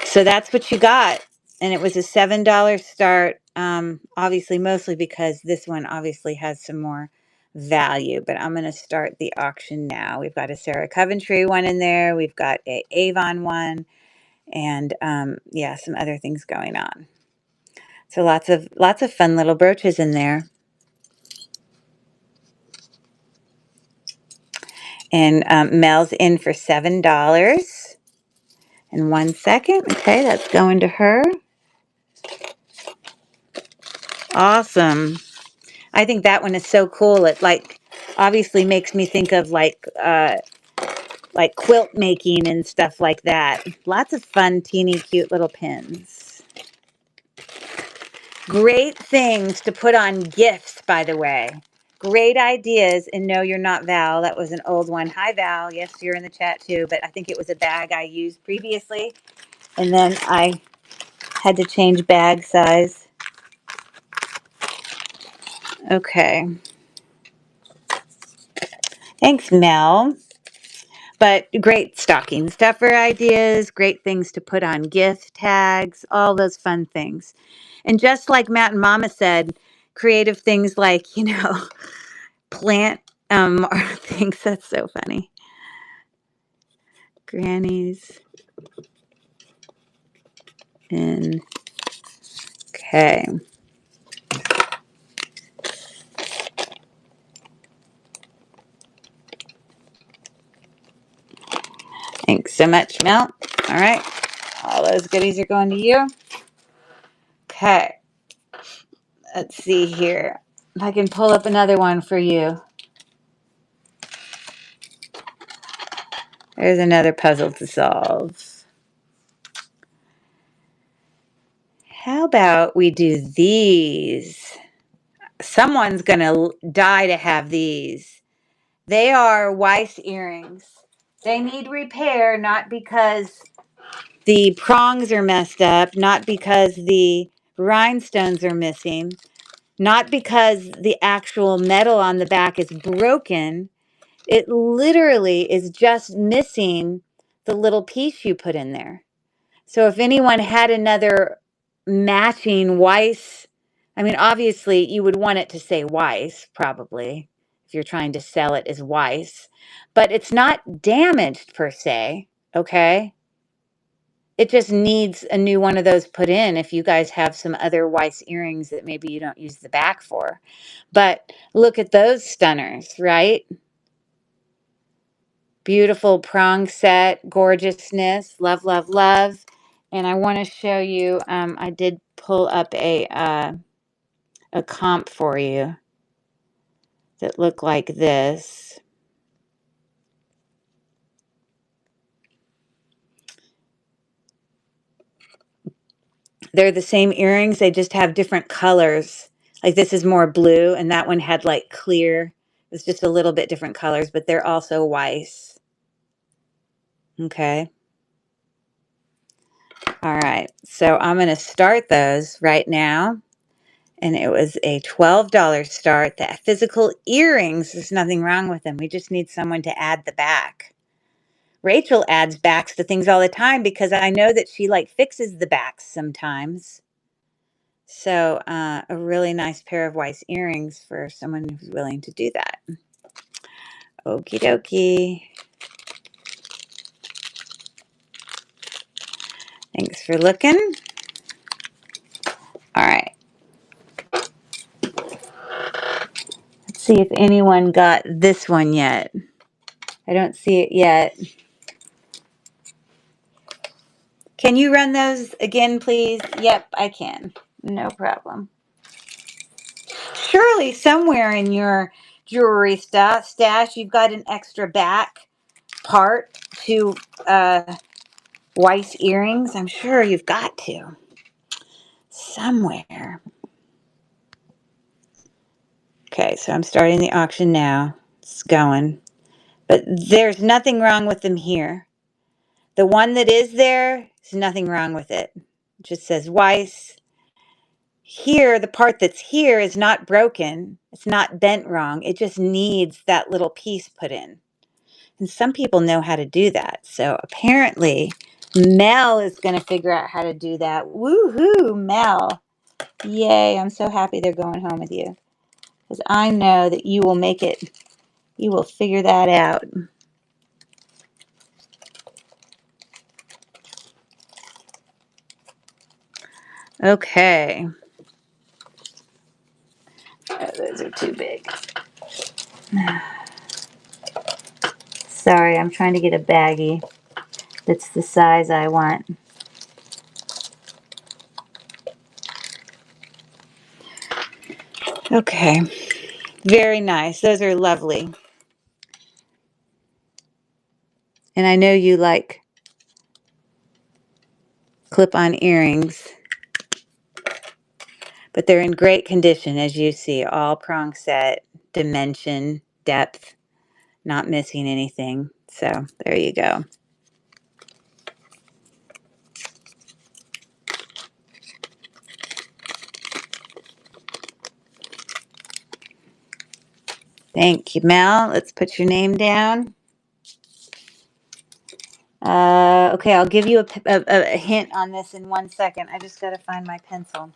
So that's what you got. And it was a $7 start. Obviously, mostly because this one obviously has some more value. But I'm going to start the auction now. We've got a Sarah Coventry one in there. We've got a Avon one. And yeah, some other things going on. So lots of fun little brooches in there. And Mel's in for $7. In 1 second. Okay, that's going to her. Awesome. I think that one is so cool. It like obviously makes me think of like quilt making and stuff like that. Lots of fun, teeny, cute little pins. Great things to put on gifts, by the way. Great ideas. And no, you're not Val. That was an old one. Hi, Val. Yes, you're in the chat too. But I think it was a bag I used previously. And then I had to change bag size. Okay. Thanks, Mel. But great stocking stuffer ideas, great things to put on gift tags, all those fun things. And just like Matt and Mama said, creative things like, you know, plant things. That's so funny. Grannies. And okay. Thanks so much, Mel. All right. All those goodies are going to you. Okay. Let's see here. If I can pull up another one for you. There's another puzzle to solve. How about we do these? Someone's going to die to have these. They are Weiss earrings. They need repair, not because the prongs are messed up, not because the rhinestones are missing, not because the actual metal on the back is broken. It literally is just missing the little piece you put in there. So if anyone had another matching Weiss, I mean, obviously you would want it to say Weiss, probably, if you're trying to sell it as Weiss, but it's not damaged per se, okay? It just needs a new one of those put in if you guys have some other Weiss earrings that maybe you don't use the back for. But look at those stunners, right? Beautiful prong set, gorgeousness, love, love, love. And I want to show you, I did pull up a comp for you that look like this. They're the same earrings, they just have different colors. Like this is more blue, and that one had like clear. It's just a little bit different colors, but they're also Weiss. Okay. All right. So I'm going to start those right now. And it was a $12 start. The physical earrings, there's nothing wrong with them. We just need someone to add the back. Rachel adds backs to things all the time because I know that she like fixes the backs sometimes. So a really nice pair of Weiss earrings for someone who's willing to do that. Okie dokie. Thanks for looking. All right. Let's see if anyone got this one yet. I don't see it yet. Can you run those again, please? Yep, I can. No problem. Surely somewhere in your jewelry stash, you've got an extra back part to Weiss earrings. I'm sure you've got to. Somewhere. Okay, so I'm starting the auction now. It's going. But there's nothing wrong with them here. The one that is there, there's nothing wrong with it. It just says Weiss. Here, the part that's here is not broken. It's not bent wrong. It just needs that little piece put in. And some people know how to do that. So apparently, Mel is going to figure out how to do that. Woohoo, Mel. Yay, I'm so happy they're going home with you. Because I know that you will make it, you will figure that out. Okay. Oh, those are too big. Sorry, I'm trying to get a baggie that's the size I want. Okay. Very nice. Those are lovely. And I know you like clip-on earrings, but they're in great condition, as you see. All prong set, dimension, depth, not missing anything. So there you go. Thank you, Mel. Let's put your name down. Okay, I'll give you a hint on this in 1 second. I just got to find my pencil.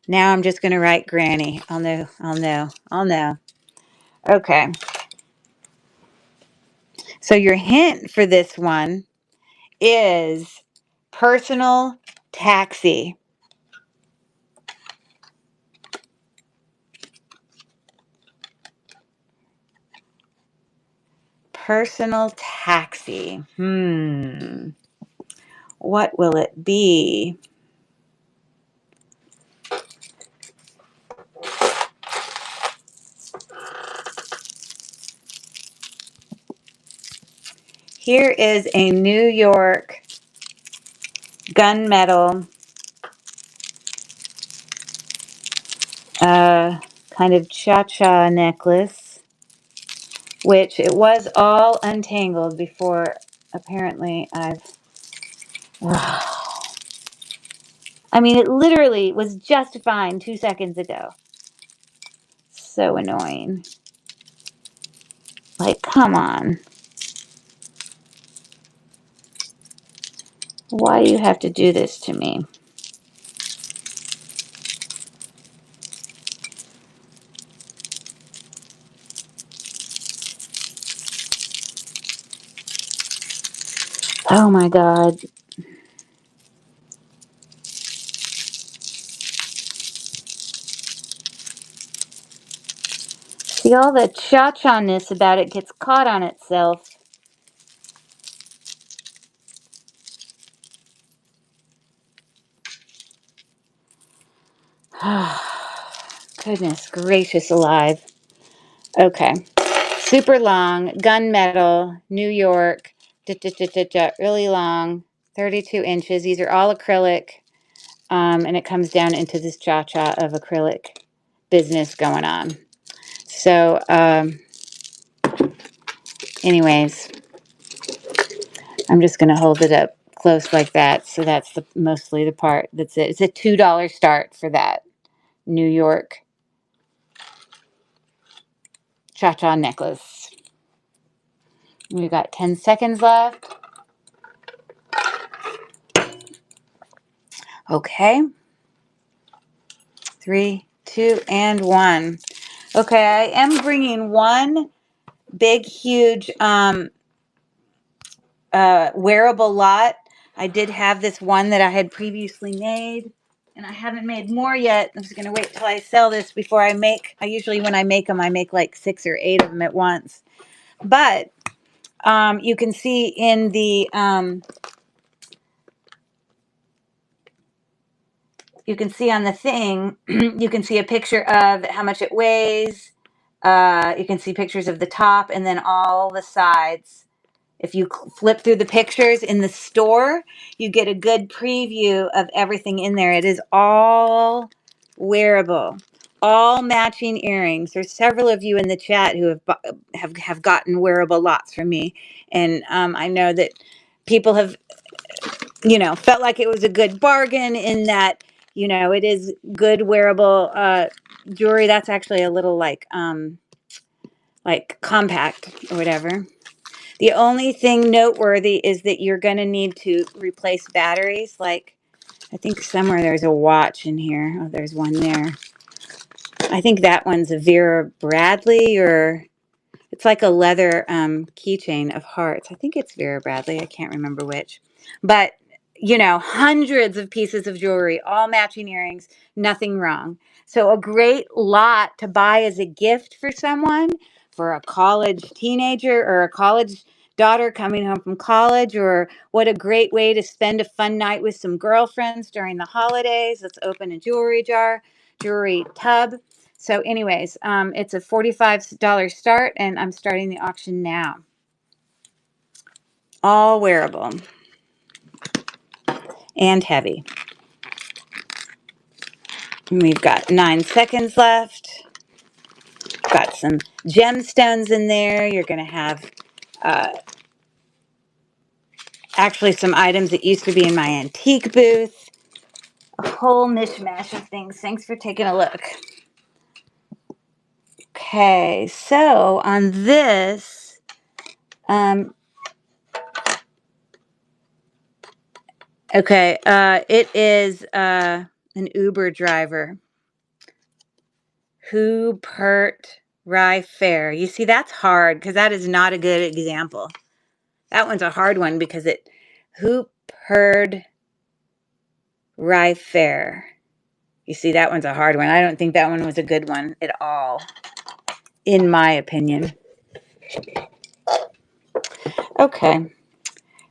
Now I'm just going to write Granny. I'll know, I'll know, I'll know. Okay. So your hint for this one is personal taxi. Personal taxi. What will it be? Here is a New York gunmetal kind of cha-cha necklace, which it was all untangled before apparently I've... I mean, it literally was just fine 2 seconds ago. So annoying. Like, come on. Why do you have to do this to me? Oh my God. See, all the cha-cha-ness about it gets caught on itself. Goodness gracious alive. Okay. Super long, gunmetal, New York, really long, 32 inches. These are all acrylic, and it comes down into this cha-cha of acrylic business going on. So, anyways, I'm just going to hold it up close like that. So that's mostly the part. That's it. It's a $2 start for that New York cha-cha necklace. We've got 10 seconds left. Okay. 3, 2, and 1. Okay, I am bringing one big, huge wearable lot. I did have this one that I had previously made, and I haven't made more yet. I'm just going to wait till I sell this before I make. I usually, when I make them, I make like 6 or 8 of them at once. But you can see in the you can see on the thing, you can see a picture of how much it weighs. You can see pictures of the top and then all the sides. If you flip through the pictures in the store, you get a good preview of everything in there. It is all wearable, all matching earrings. There's several of you in the chat who have gotten wearable lots from me, and I know that people have, felt like it was a good bargain in that, it is good wearable jewelry. That's actually a little like compact or whatever. The only thing noteworthy is that you're going to need to replace batteries. Like, I think somewhere there's a watch in here. Oh, there's one there. I think that one's a Vera Bradley, or it's like a leather keychain of hearts. I think it's Vera Bradley. I can't remember which. But, hundreds of pieces of jewelry, all matching earrings, nothing wrong. So a great lot to buy as a gift for someone, for a college teenager or a college daughter coming home from college, or what a great way to spend a fun night with some girlfriends during the holidays. Let's open a jewelry tub. So anyways, it's a $45 start, and I'm starting the auction now. All wearable and heavy. And we've got 9 seconds left. Got some gemstones in there. You're going to have actually some items that used to be in my antique booth. A whole mishmash of things. Thanks for taking a look. Okay, so on this, it is an Uber driver. Hubert Rye Fair. You see, that's hard because that is not a good example. That one's a hard one because Hubert Rye Fair. You see, that one's a hard one. I don't think that one was a good one at all, in my opinion. Okay,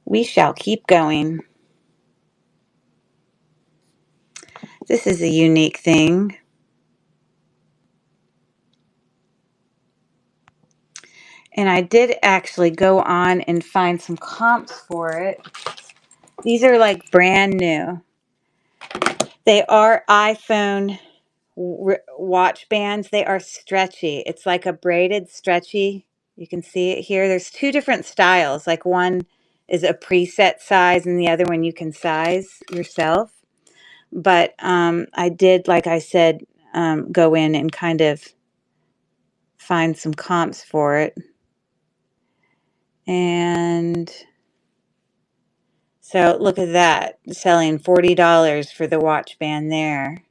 we shall keep going. This is a unique thing. And I did actually go on and find some comps for it. These are like brand new. They are iPhone watch bands. They are stretchy. It's like a braided stretchy. You can see it here. There's 2 different styles. Like one is a preset size and the other one you can size yourself. But I did, like I said, go in and kind of find some comps for it. And so look at that, selling $40 for the watch band there.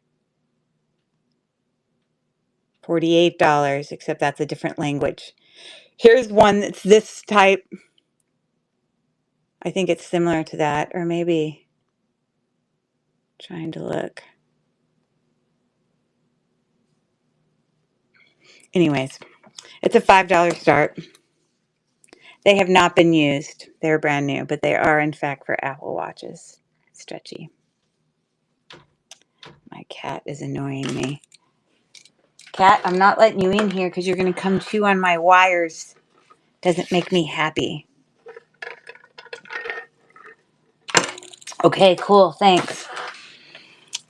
$48, except that's a different language. Here's one that's this type. I think it's similar to that, or maybe trying to look. Anyways, It's a $5 start. They have not been used. They're brand new, but they are, in fact, for Apple Watches. Stretchy. My cat is annoying me. Cat, I'm not letting you in here because you're going to come chew on my wires. Doesn't make me happy. Okay, cool. Thanks.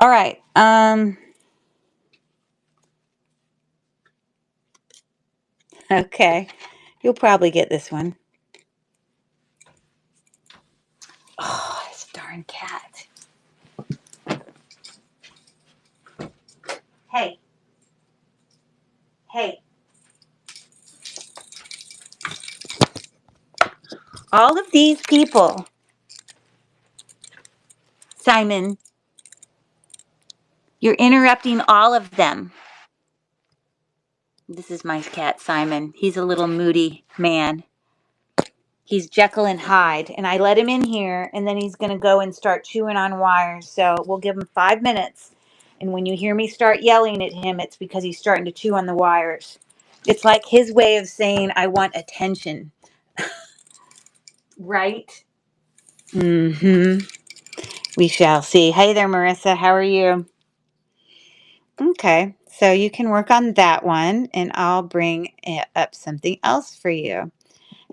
All right. Okay. You'll probably get this one. Oh, this darn cat. Hey. Hey. All of these people, Simon, you're interrupting all of them. This is my cat, Simon. He's a little moody man. He's Jekyll and Hyde, and I let him in here, and then he's going to go and start chewing on wires. So we'll give him 5 minutes, and when you hear me start yelling at him, it's because he's starting to chew on the wires. It's like his way of saying, I want attention. Right? Mm-hmm. We shall see. Hey there, Marissa. How are you? Okay, so you can work on that one, and I'll bring up something else for you.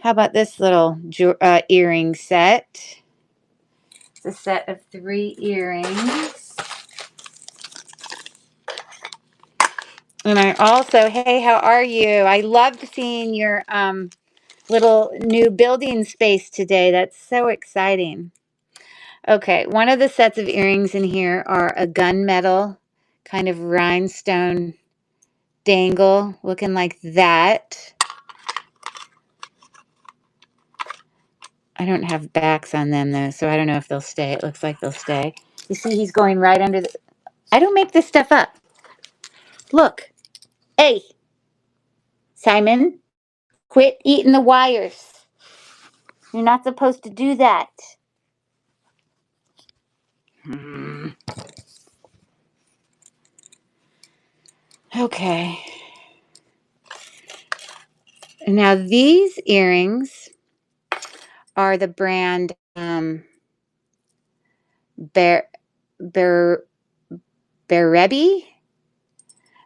How about this little earring set? It's a set of 3 earrings. And I also, hey, how are you? I loved seeing your little new building space today. That's so exciting. Okay, one of the sets of earrings in here are a gunmetal kind of rhinestone dangle looking like that. I don't have backs on them though, so I don't know if they'll stay. It looks like they'll stay. You see he's going right under the... I don't make this stuff up. Look. Hey, Simon, quit eating the wires. You're not supposed to do that. Okay. Now these earrings are the brand Wearable.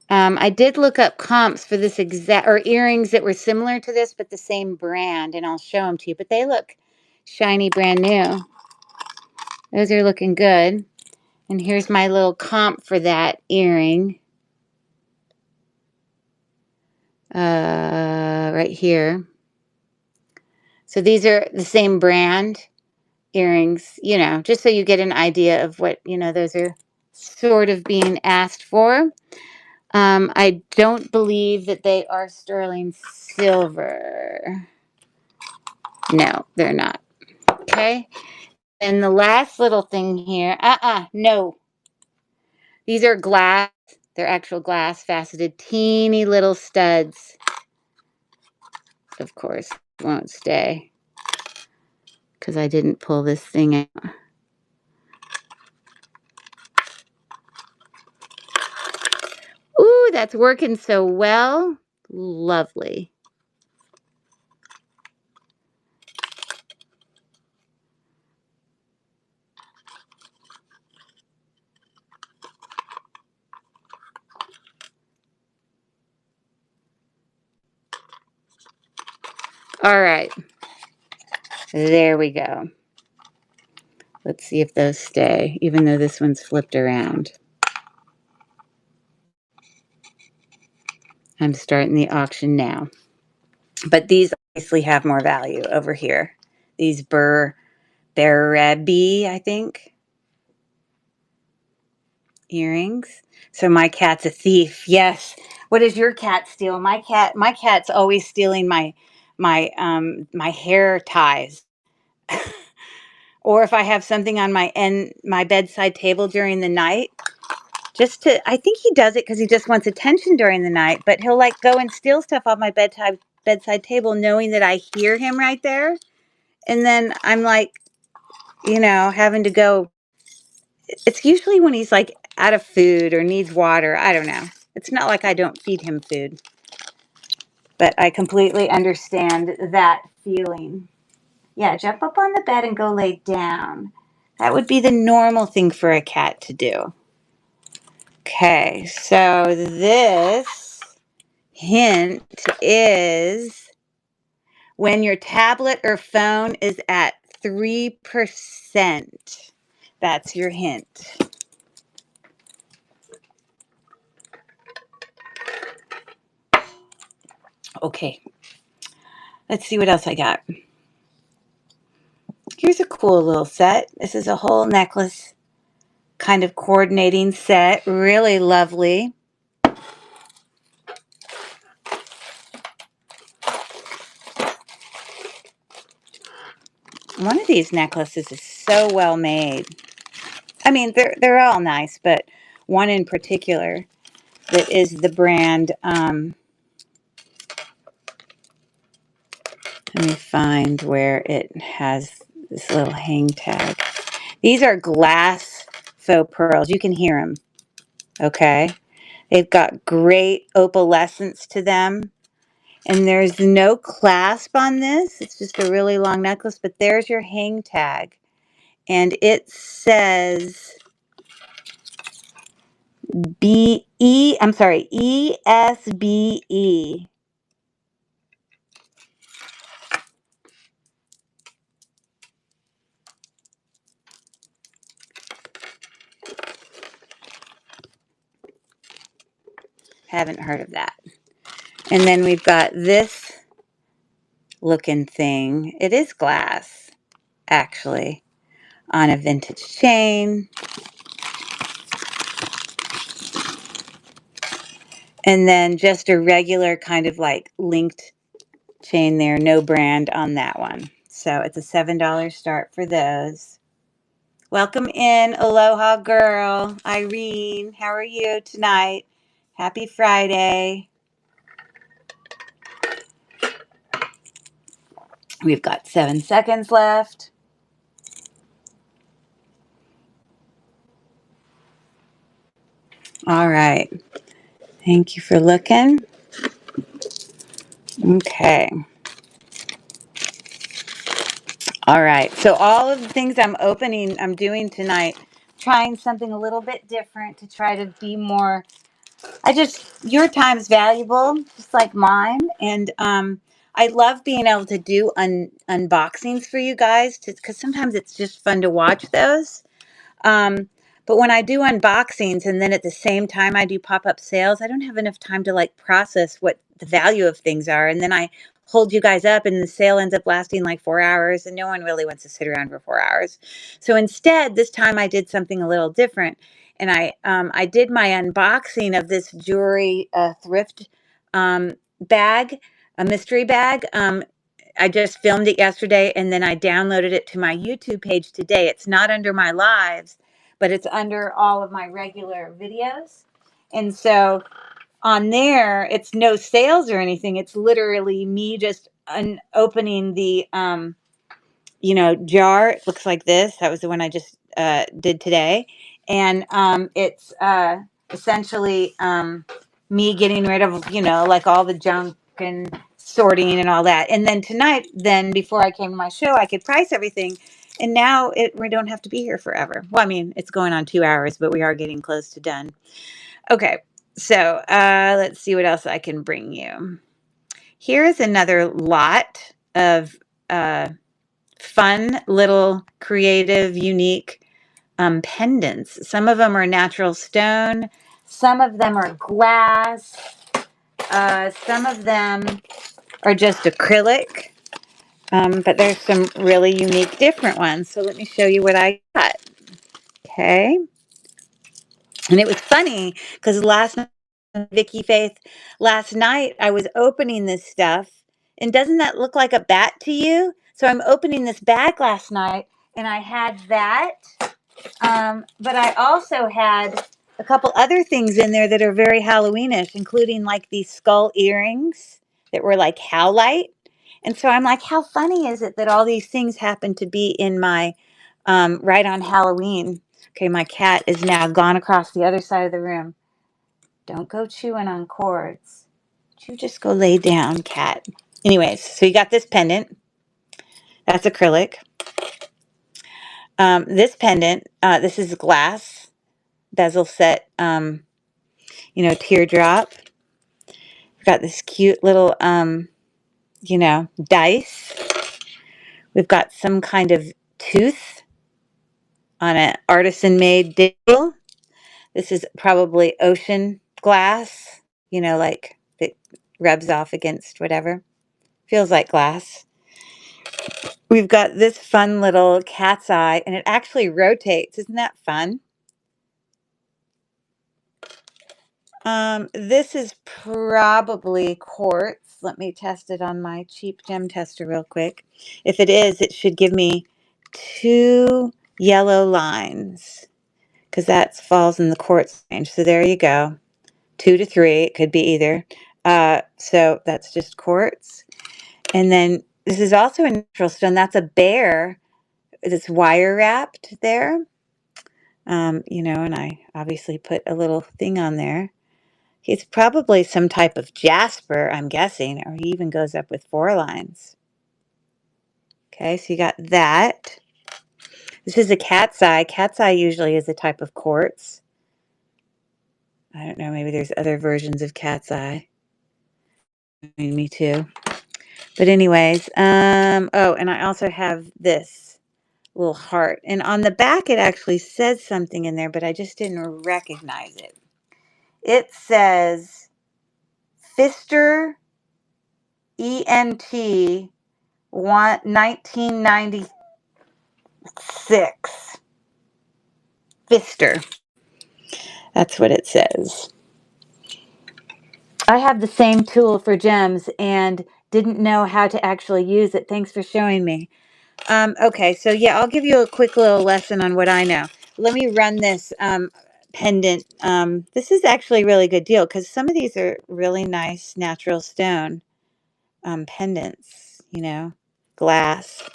I did look up comps for this exact, or earrings that were similar to this, but the same brand, and I'll show them to you. But they look shiny, brand new. Those are looking good. And here's my little comp for that earring. Right here. So these are the same brand earrings, you know, just so you get an idea of what, you know, those are sort of being asked for. I don't believe that they are sterling silver. No, they're not. Okay. And the last little thing here, no. These are glass. They're actual glass faceted, teeny little studs. Of course, won't stay because I didn't pull this thing out. Ooh, that's working so well. Lovely. All right. There we go. Let's see if those stay, even though this one's flipped around. I'm starting the auction now. But these obviously have more value over here. These Wearable, I think, earrings. So my cat's a thief. Yes. What does your cat steal? My cat's always stealing my hair ties. Or if I have something on my bedside table during the night, I think he does it because he just wants attention during the night, but he'll like go and steal stuff off my bedside table knowing that I hear him right there. And then I'm like, you know, having to go. It's usually when he's like out of food or needs water. I don't know. It's not like I don't feed him food. but I completely understand that feeling. Yeah, jump up on the bed and go lay down. That would be the normal thing for a cat to do. Okay, so this hint is when your tablet or phone is at 3%. That's your hint. Okay, let's see what else I got. Here's a cool little set. This is a whole necklace kind of coordinating set. Really lovely. One of these necklaces is so well made. I mean, they're all nice, but one in particular that is the brand. Let me find where it has this little hang tag. These are glass faux pearls. You can hear them. Okay, they've got great opalescence to them. And there's no clasp on this. It's just a really long necklace, but there's your hang tag. And it says ESBE. Haven't heard of that. And then we've got this looking thing. It is glass, actually, on a vintage chain. And then just a regular kind of like linked chain there. No brand on that one. So it's a $7 start for those. Welcome in, Aloha girl. Irene, how are you tonight? Happy Friday. We've got 7 seconds left. All right. Thank you for looking. Okay. All right. So all of the things I'm doing tonight, trying something a little bit different to try to be more, your time's valuable, just like mine. And I love being able to do unboxings for you guys because sometimes it's just fun to watch those. Um, but when I do unboxings and then at the same time I do pop-up sales, I don't have enough time to like process what the value of things are. And then I hold you guys up and the sale ends up lasting like 4 hours and no one really wants to sit around for 4 hours. So instead, this time I did something a little different. And I did my unboxing of this jewelry thrift bag, a mystery bag. I just filmed it yesterday and then I downloaded it to my YouTube page today. It's not under my lives, but it's under all of my regular videos. And so on there, it's no sales or anything. It's literally me just opening the jar. It looks like this. That was the one I just did today. And it's essentially me getting rid of, like all the junk and sorting and all that. And then tonight, before I came to my show, I could price everything. And now we don't have to be here forever. Well, I mean, it's going on 2 hours, but we are getting close to done. Okay. So let's see what else I can bring you. Here is another lot of fun little creative, unique pendants. Some of them are natural stone. Some of them are glass. Some of them are just acrylic. But there's some really unique different ones. So let me show you what I got. Okay. And it was funny because last night, Vicky Faith, last night I was opening this stuff. And doesn't that look like a bat to you? So I'm opening this bag last night and I had that. But I also had a couple other things in there that are very Halloweenish, including like these skull earrings that were like howlite. And so I'm like, how funny is it that all these things happen to be in my right on Halloween? Okay, my cat is now gone across the other side of the room. Don't go chewing on cords. You just go lay down, cat. Anyways, so you got this pendant. That's acrylic. This pendant, this is glass bezel set, teardrop. We've got this cute little, dice. We've got some kind of tooth on an artisan-made Dangle. This is probably ocean glass, like that rubs off against whatever. Feels like glass. We've got this fun little cat's eye, and it actually rotates. Isn't that fun? This is probably quartz. Let me test it on my cheap gem tester real quick. If it is, it should give me 2 yellow lines because that falls in the quartz range. So there you go. 2 to 3. It could be either. So that's just quartz. And then this is also a natural stone. That's a bear. It's wire wrapped there. And I obviously put a little thing on there. It's probably some type of jasper, I'm guessing, or he even goes up with 4 lines. Okay, so you got that. This is a cat's eye. Cat's eye usually is a type of quartz. I don't know, maybe there's other versions of cat's eye. I mean, me too. But anyways, and I also have this little heart. And on the back, it actually says something in there, but I just didn't recognize it. It says Pfister ENT 1996. Pfister. That's what it says. I have the same tool for gems and didn't know how to actually use it. Thanks for showing me. Okay, so yeah, I'll give you a quick little lesson on what I know. Let me run this pendant. This is actually a really good deal because some of these are really nice natural stone pendants, glass.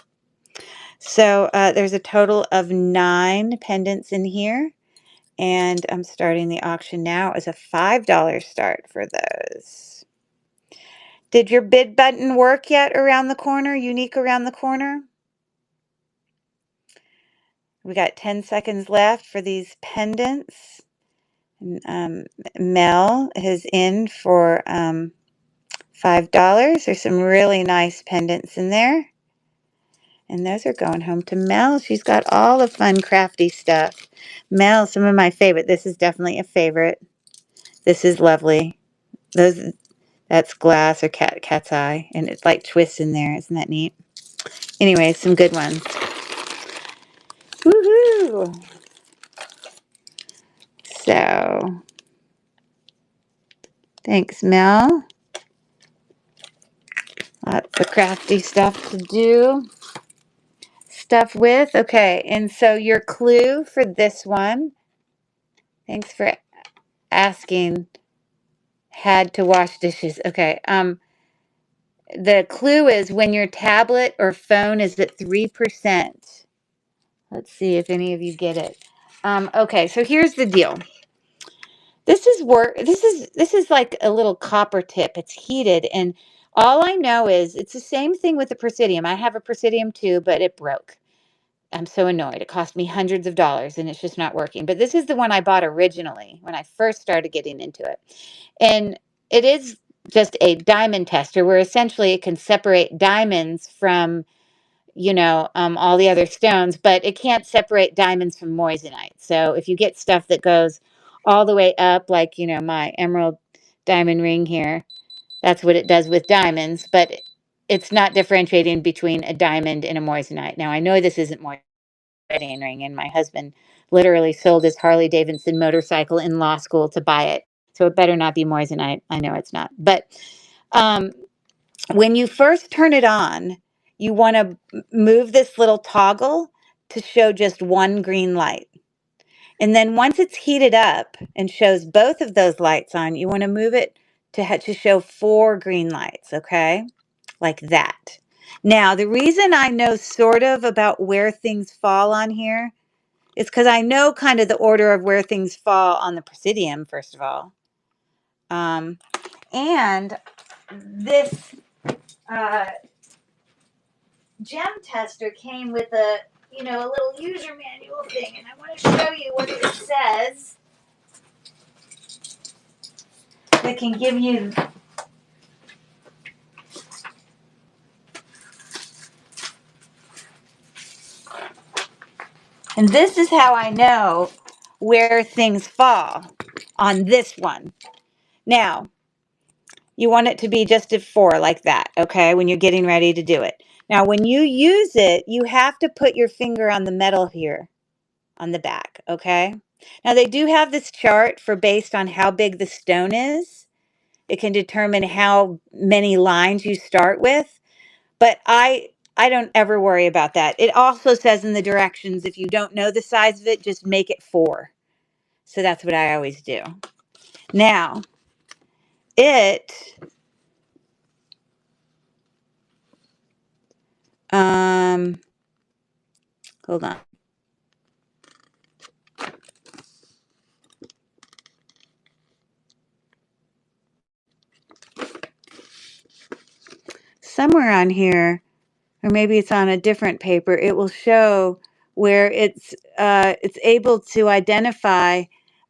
So there's a total of 9 pendants in here. And I'm starting the auction now as a $5 start for those. Did your bid button work yet around the corner? Unique around the corner? We got 10 seconds left for these pendants. Mel is in for $5. There's some really nice pendants in there. And those are going home to Mel. She's got all the fun crafty stuff. Mel, some of my favorite. This is definitely a favorite. This is lovely. That's glass or cat's eye. And it's like twists in there. Isn't that neat? Anyway, some good ones. Woohoo! So, thanks, Mel. Lots of crafty stuff to do. Stuff with. Okay, and so your clue for this one, thanks for asking, had to wash dishes. Okay, the clue is when your tablet or phone is at 3%. Let's see if any of you get it. Okay, so here's the deal. This is like a little copper tip. It's heated, and all I know is it's the same thing with the Presidium. I have a Presidium too, but it broke. I'm so annoyed. It cost me hundreds of dollars, and it's just not working. But this is the one I bought originally when I first started getting into it. And it is just a diamond tester where essentially it can separate diamonds from all the other stones, but it can't separate diamonds from moissanite. So if you get stuff that goes all the way up, like, my emerald diamond ring here, that's what it does with diamonds, but it's not differentiating between a diamond and a moissanite. Now, I know this isn't moissanite wedding ring, and my husband literally sold his Harley Davidson motorcycle in law school to buy it. So it better not be moissanite. I know it's not. But when you first turn it on, you want to move this little toggle to show just one green light. And then once it's heated up and shows both of those lights on, you want to move it to show 4 green lights, okay? Like that. Now, the reason I know sort of about where things fall on here is because I know kind of the order of where things fall on the Presidium, first of all. And this gem tester came with a, a little user manual thing, and I want to show you what it says that can give you. And this is how I know where things fall on this one. Now, you want it to be just a 4 like that, okay, when you're getting ready to do it. Now, when you use it, you have to put your finger on the metal here on the back, okay? Now, they do have this chart for based on how big the stone is. It can determine how many lines you start with, but I don't ever worry about that. It also says in the directions, if you don't know the size of it, just make it 4. So that's what I always do. Now, it hold on. Somewhere on here, or maybe it's on a different paper, it will show where it's able to identify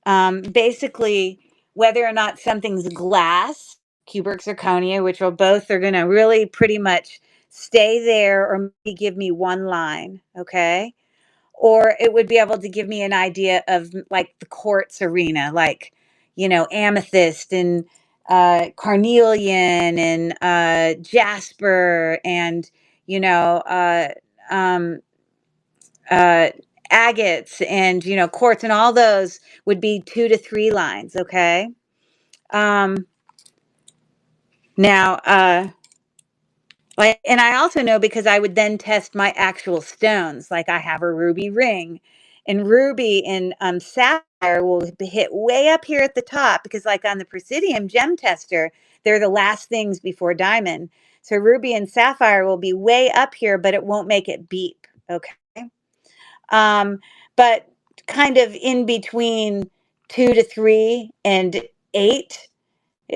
basically whether or not something's glass, cubic zirconia, which are both are going to really pretty much stay there or maybe give me one line, okay? Or it would be able to give me an idea of like the quartz arena, like, amethyst and carnelian and jasper and, you know, um, uh, agates and, quartz, and all those would be 2 to 3 lines. Okay. Um, now, and I also know because I would then test my actual stones. Like I have a ruby ring, and ruby and sapphire will hit way up here at the top because, like on the Presidium gem tester, they're the last things before diamond. So ruby and sapphire will be way up here, but it won't make it beep. Okay. Um, but kind of in between 2 to 3 and 8,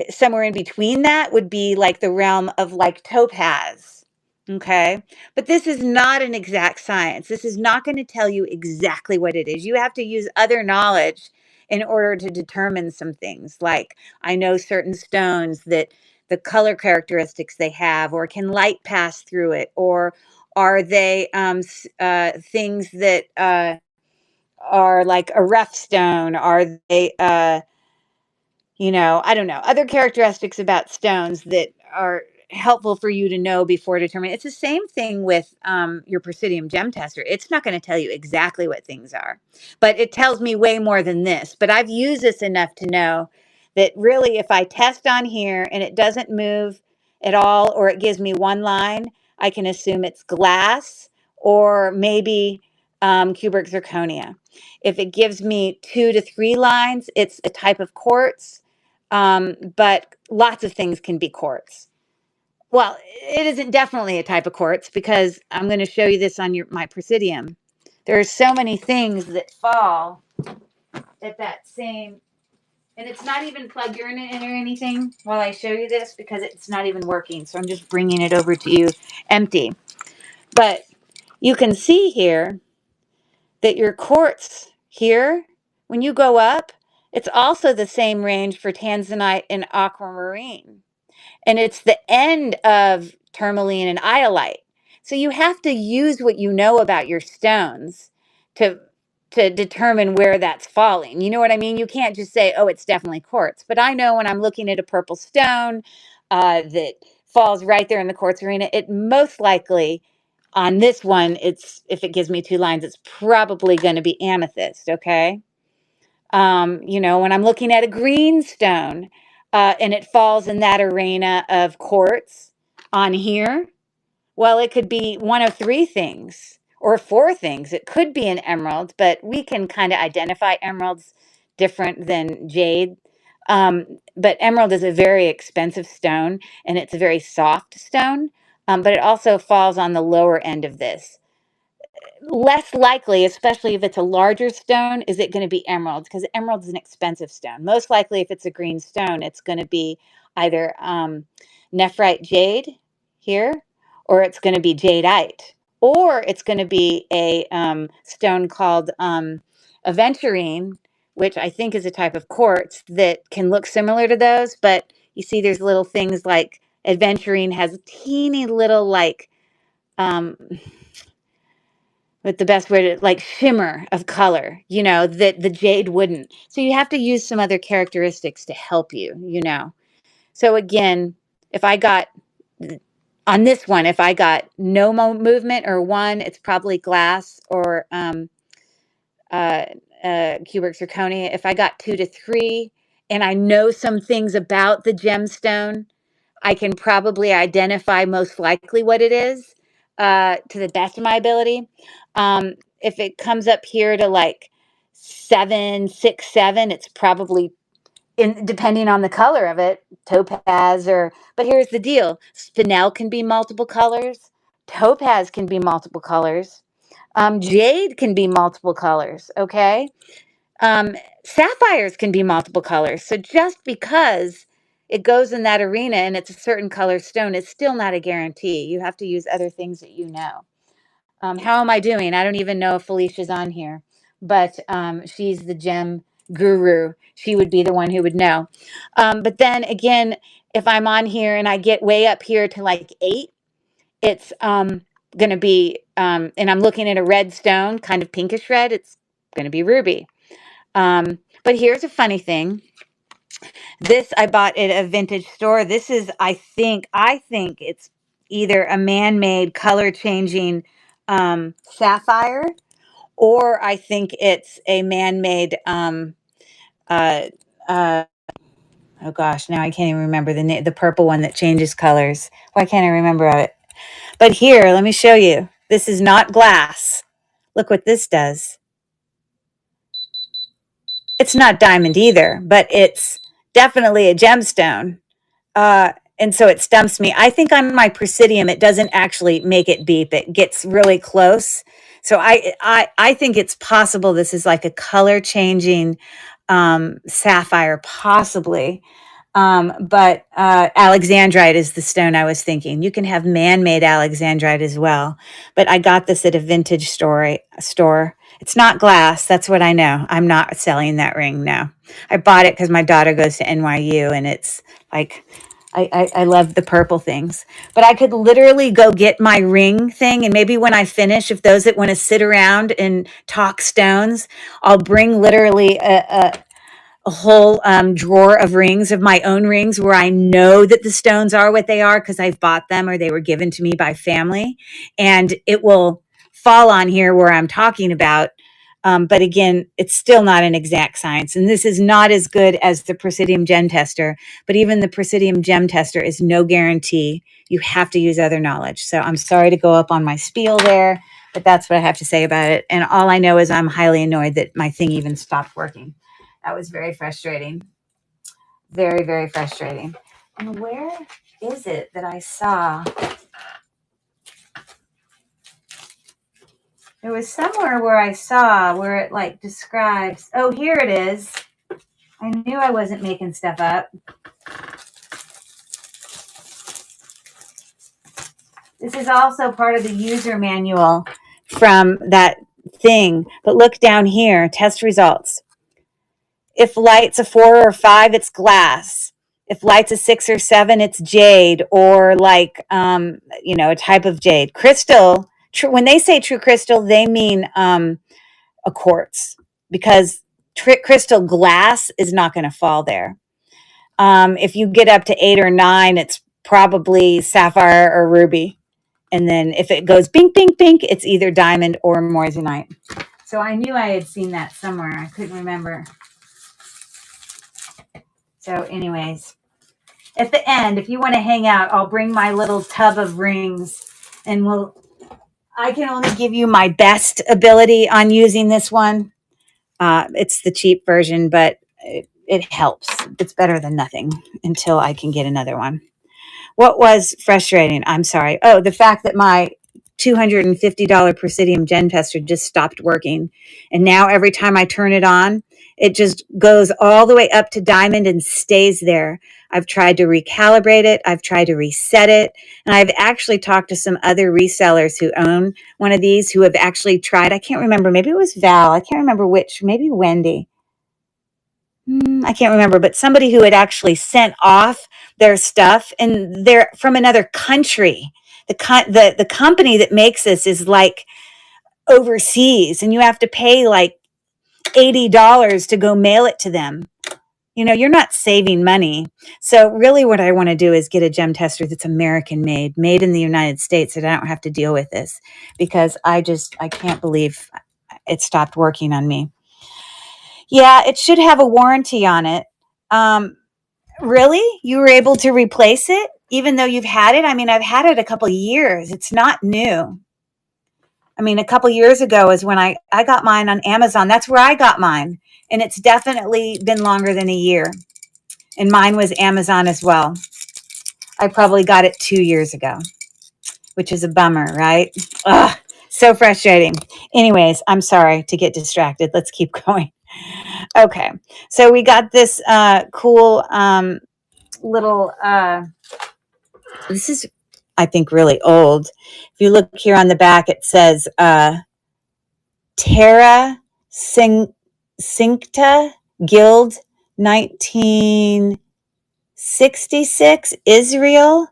somewhere in between that would be like the realm of like topaz. Okay. But this is not an exact science. This is not going to tell you exactly what it is. You have to use other knowledge in order to determine some things. Like I know certain stones that the color characteristics they have, or can light pass through it, or are they things that are like a rough stone? Are they I don't know, other characteristics about stones that are helpful for you to know before determining. It's the same thing with your Presidium gem tester. It's not going to tell you exactly what things are, but it tells me way more than this. But I've used this enough to know that really if I test on here and it doesn't move at all, or it gives me one line, I can assume it's glass or maybe cubic zirconia. If it gives me 2 to 3 lines, it's a type of quartz, but lots of things can be quartz. Well, it isn't definitely a type of quartz because I'm going to show you this on my Presidium. There are so many things that fall at that same, and it's not even plugged in or anything while I show you this because it's not even working. So I'm just bringing it over to you empty. But you can see here that your quartz here, when you go up, it's also the same range for tanzanite and aquamarine. And it's the end of tourmaline and iolite. So you have to use what you know about your stones to determine where that's falling. You know what I mean? You can't just say, "Oh, it's definitely quartz." But I know when I'm looking at a purple stone that falls right there in the quartz arena, it most likely on this one, it's if it gives me 2 lines, it's probably going to be amethyst. Okay. When I'm looking at a green stone and it falls in that arena of quartz on here, well, it could be one of 3 things or 4 things. It could be an emerald, but we can kind of identify emeralds different than jade. But emerald is a very expensive stone and it's a very soft stone, but it also falls on the lower end of this. Less likely, especially if it's a larger stone, is it going to be emerald because emerald is an expensive stone. Most likely, if it's a green stone, it's going to be either nephrite jade here, or it's going to be jadeite, or it's going to be a stone called aventurine, which I think is a type of quartz that can look similar to those, but you see there's little things like aventurine has a teeny little like with the best word, like shimmer of color, you know, that the jade wouldn't. So you have to use some other characteristics to help you, you know. So again, if I got on this one, if I got no movement or one, it's probably glass or uh, cubic zirconia. If I got 2 to 3 and I know some things about the gemstone, I can probably identify most likely what it is to the best of my ability. If it comes up here to like 7, 6, 7, it's probably depending on the color of it, topaz or. But here's the deal: spinel can be multiple colors, topaz can be multiple colors, jade can be multiple colors. Okay, um, sapphires can be multiple colors. So just because it goes in that arena and it's a certain color stone, it's still not a guarantee. You have to use other things that you know. How am I doing? I don't even know if Felicia's on here, but she's the gem guru. She would be the one who would know. But then again, if I'm on here and I get way up here to like 8, it's going to be, and I'm looking at a red stone, kind of pinkish red, it's going to be ruby. But here's a funny thing. This I bought at a vintage store. This is, I think it's either a man-made color changing sapphire, or I think it's a man-made uh, uh, oh gosh, now I can't even remember the purple one that changes colors. Why can't I remember it? But here, let me show you. This is not glass. Look what this does. It's not diamond either, but it's definitely a gemstone. And so it stumps me. I think on my Presidium, it doesn't actually make it beep. It gets really close. So I think it's possible this is like a color changing sapphire, possibly. But alexandrite is the stone I was thinking. You can have man-made alexandrite as well. But I got this at a vintage store. It's not glass. That's what I know. I'm not selling that ring now. I bought it because my daughter goes to NYU, and it's like I love the purple things. But I could literally go get my ring thing, and maybe when I finish, if those that want to sit around and talk stones, I'll bring literally a whole drawer of rings, of my own rings, where I know that the stones are what they are because I've bought them or they were given to me by family. And it will fall on here where I'm talking about. But again, it's still not an exact science. And this is not as good as the Presidium Gem Tester. But even the Presidium Gem Tester is no guarantee. You have to use other knowledge. So I'm sorry to go up on my spiel there, but that's what I have to say about it. And all I know is I'm highly annoyed that my thing even stopped working. That was very frustrating. Very, very frustrating. And where is it that I saw? There was somewhere where I saw where it like describes. Oh, here it is. I knew I wasn't making stuff up. This is also part of the user manual from that thing. But look down here, test results. If light's a 4 or 5, it's glass. If light's a 6 or 7, it's jade, or like, a type of jade. Crystal, when they say true crystal, they mean a quartz, because crystal glass is not going to fall there. If you get up to 8 or 9, it's probably sapphire or ruby. And then if it goes pink, pink, pink, it's either diamond or moissanite. So I knew I had seen that somewhere. I couldn't remember. So anyways, at the end, if you want to hang out, I'll bring my little tub of rings, and I can only give you my best ability on using this one. It's the cheap version, but it helps. It's better than nothing until I can get another one. What was frustrating? I'm sorry. Oh, the fact that my $250 Presidium Gem Tester just stopped working. And now every time I turn it on, it just goes all the way up to diamond and stays there. I've tried to recalibrate it. I've tried to reset it. And I've actually talked to some other resellers who own one of these who have actually tried. I can't remember. Maybe it was Val. I can't remember which. Maybe Wendy. I can't remember, but somebody who had actually sent off their stuff, and they're from another country. The company that makes this is like overseas, and you have to pay like $80 to go mail it to them. You're not saving money. So really what I want to do is get a gem tester that's American made in the United States, so that I don't have to deal with this, because I can't believe it stopped working on me. Yeah, it should have a warranty on it. Really? You were able to replace it even though you've had it? I mean, I've had it a couple of years. It's not new. I mean, a couple of years ago is when I got mine on Amazon. That's where I got mine. And it's definitely been longer than a year. And mine was Amazon as well. I probably got it 2 years ago, which is a bummer, right? Ugh, so frustrating. Anyways, I'm sorry to get distracted. Let's keep going. Okay, so we got this cool little, this is, I think, really old. If you look here on the back, it says Terra Cincta Guild 1966 Israel.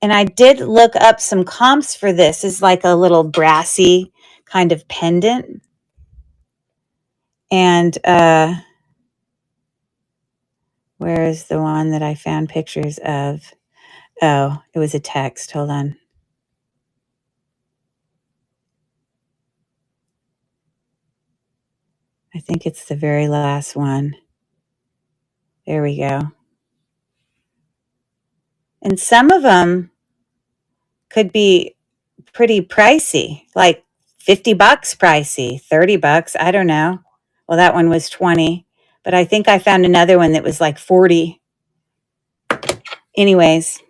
And I did look up some comps for this. It's like a little brassy kind of pendant. And where is the one that I found pictures of? Oh, it was a text. Hold on. I think it's the very last one. There we go. And some of them could be pretty pricey, like $50 pricey, $30. I don't know. Well, that one was 20, but I think I found another one that was like 40. Anyways,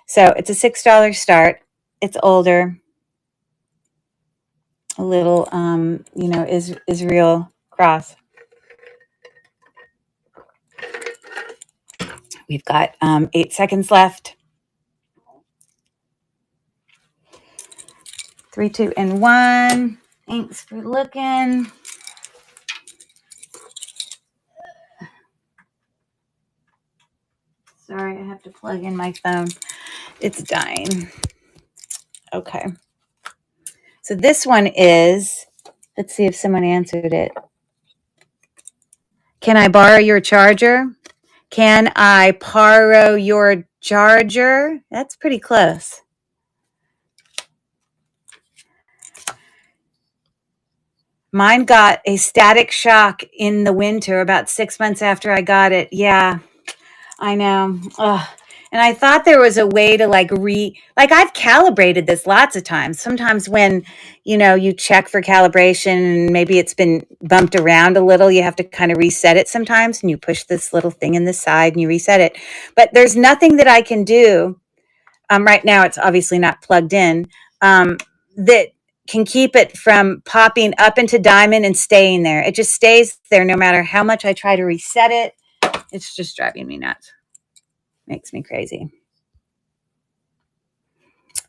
so it's a $6 start. It's older. A little, Israel cross. We've got 8 seconds left. 3, 2, and 1. Thanks for looking. Sorry, I have to plug in my phone. It's dying. Okay. So this one is, let's see if someone answered it. Can I borrow your charger? Can I borrow your charger? That's pretty close. Mine got a static shock in the winter about 6 months after I got it. Yeah, I know. Ugh. And I thought there was a way to I've calibrated this lots of times. Sometimes when, you check for calibration and maybe it's been bumped around a little, you have to kind of reset it sometimes, and you push this little thing in the side and you reset it. But there's nothing that I can do. Right now it's obviously not plugged in, that can keep it from popping up into diamond and staying there. It just stays there no matter how much I try to reset it. It's just driving me nuts. Makes me crazy.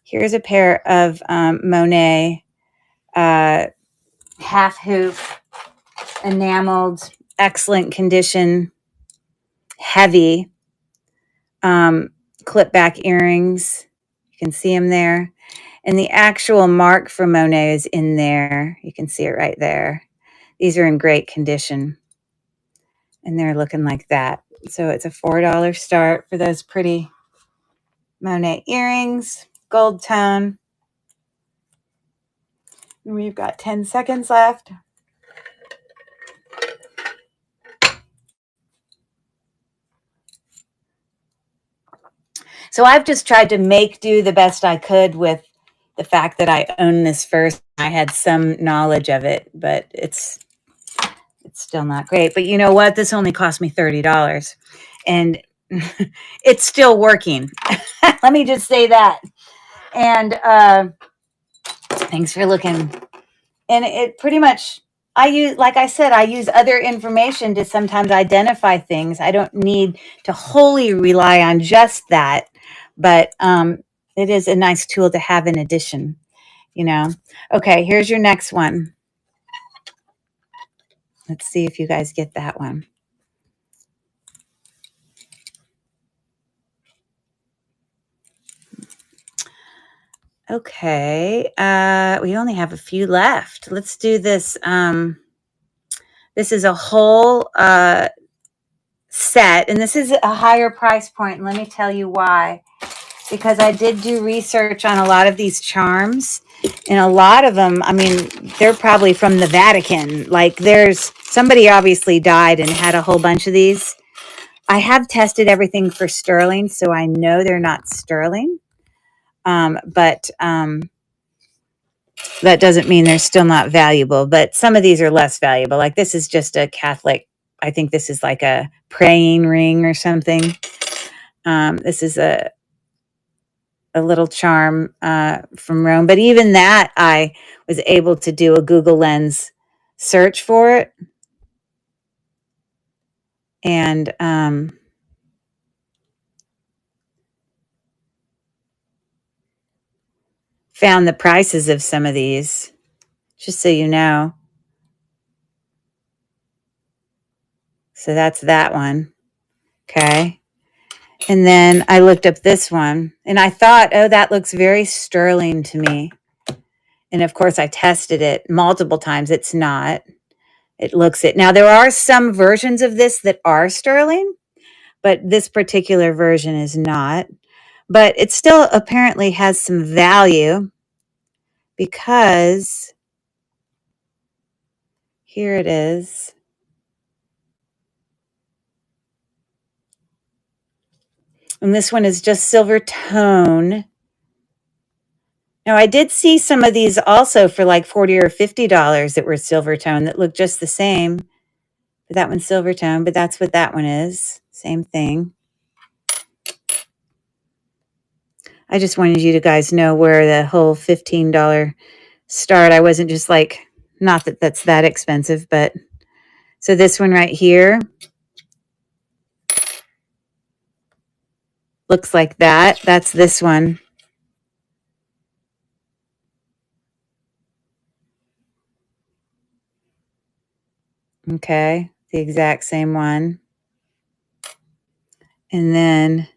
Here's a pair of Monet half hoop, enameled, excellent condition, heavy clip back earrings. You can see them there. And the actual mark for Monet is in there. You can see it right there. These are in great condition. And they're looking like that. So it's a $4 start for those pretty Monet earrings, gold tone. And we've got 10 seconds left. So I've just tried to make do the best I could with the fact that I own this first. I had some knowledge of it, but it's still not great. But you know what? This only cost me $30. And it's still working. Let me just say that. And thanks for looking. And it pretty much, I use, like I said, I use other information to sometimes identify things. I don't need to wholly rely on just that, but it is a nice tool to have in addition, you know. Okay, here's your next one. Let's see if you guys get that one. Okay, we only have a few left. Let's do this. This is a whole set, and this is a higher price point. And let me tell you why. Because I did do research on a lot of these charms, and a lot of them, I mean, they're probably from the Vatican. Like, there's somebody obviously died and had a whole bunch of these. I have tested everything for sterling, so I know they're not sterling. But that doesn't mean they're still not valuable. But some of these are less valuable. Like, this is just a Catholic, I think this is like a praying ring or something. This is a little charm from Rome. But even that, I was able to do a Google Lens search for it. And found the prices of some of these, just so you know. So that's that one. Okay. And then I looked up this one, and I thought, oh, that looks very sterling to me. And of course, I tested it multiple times. It's not. It looks it. Now, there are some versions of this that are sterling, but this particular version is not. But it still apparently has some value, because here it is. And this one is just silver tone. Now, I did see some of these also for like $40 or $50 that were silver tone that look just the same. But that one's silver tone, but that's what that one is. Same thing. I just wanted you to guys know where the whole $15 start. I wasn't just like, not that that's that expensive, but so this one right here looks like that. That's this one. Okay, the exact same one. And then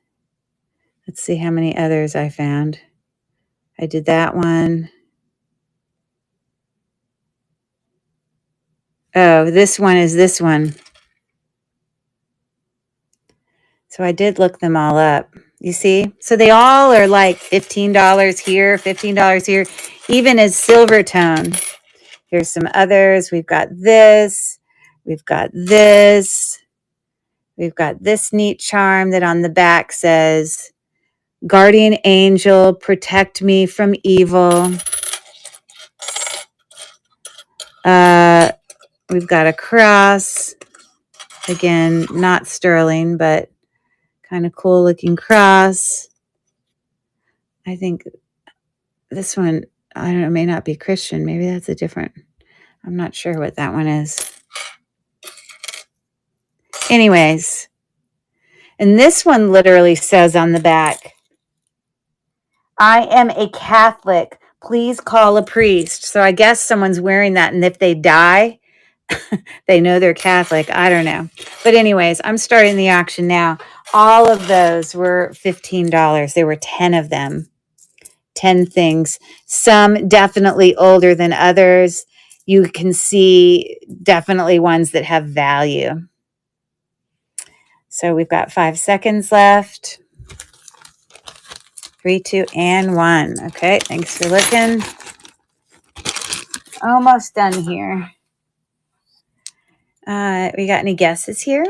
let's see how many others I found. I did that one. Oh, this one is this one. So I did look them all up. You see? So they all are like $15 here, $15 here, even as silver tone. Here's some others. We've got this. We've got this. We've got this neat charm that on the back says, Guardian Angel, protect me from evil. We've got a cross. Again, not sterling, but kind of cool looking cross. I think this one, I don't know, may not be Christian. Maybe that's a different, I'm not sure what that one is. Anyways, and this one literally says on the back, I am a Catholic. Please call a priest. So I guess someone's wearing that, and if they die, they know they're Catholic. I don't know. But anyways, I'm starting the auction now. All of those were $15. There were 10 of them. 10 things. Some definitely older than others. You can see definitely ones that have value. So we've got 5 seconds left. 3, 2, and 1. Okay, thanks for looking. Almost done here. We got any guesses here?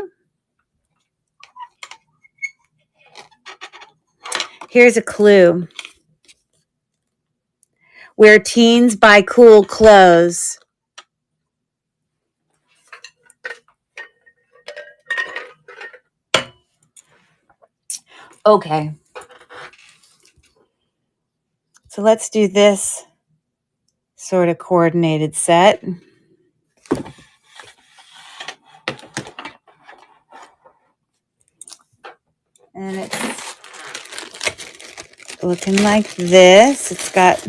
Here's a clue. Where teens buy cool clothes. Okay. So let's do this sort of coordinated set. And it's looking like this. It's got,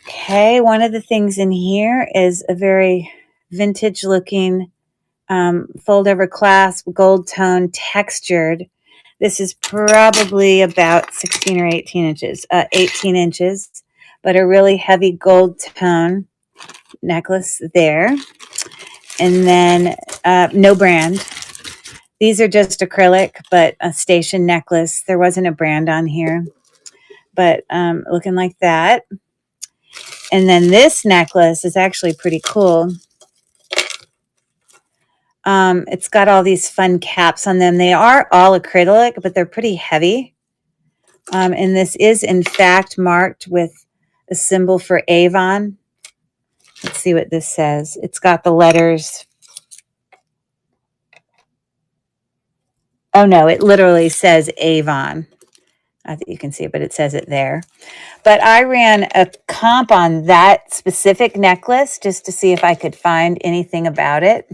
okay, one of the things in here is a very vintage looking fold over clasp, gold tone, textured. This is probably about 16 or 18 inches, 18 inches, but a really heavy gold tone necklace there. And then no brand. These are just acrylic, but a station necklace. There wasn't a brand on here, but looking like that. And then this necklace is actually pretty cool. It's got all these fun caps on them. They are all acrylic, but they're pretty heavy. And this is, in fact, marked with a symbol for Avon. Let's see what this says. It's got the letters. Oh, no, it literally says Avon. I think you can see it, but it says it there. But I ran a comp on that specific necklace just to see if I could find anything about it.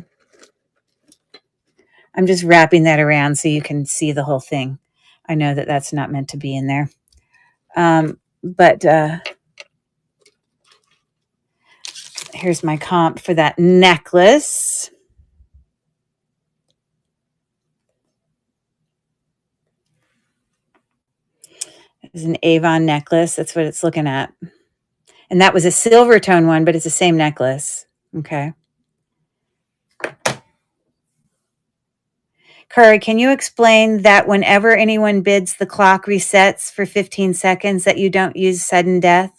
I'm just wrapping that around so you can see the whole thing. I know that that's not meant to be in there. But here's my comp for that necklace. It's an Avon necklace. That's what it's looking at. And that was a silver tone one, but it's the same necklace. Okay. Curry, can you explain that whenever anyone bids, the clock resets for 15 seconds, that you don't use sudden death?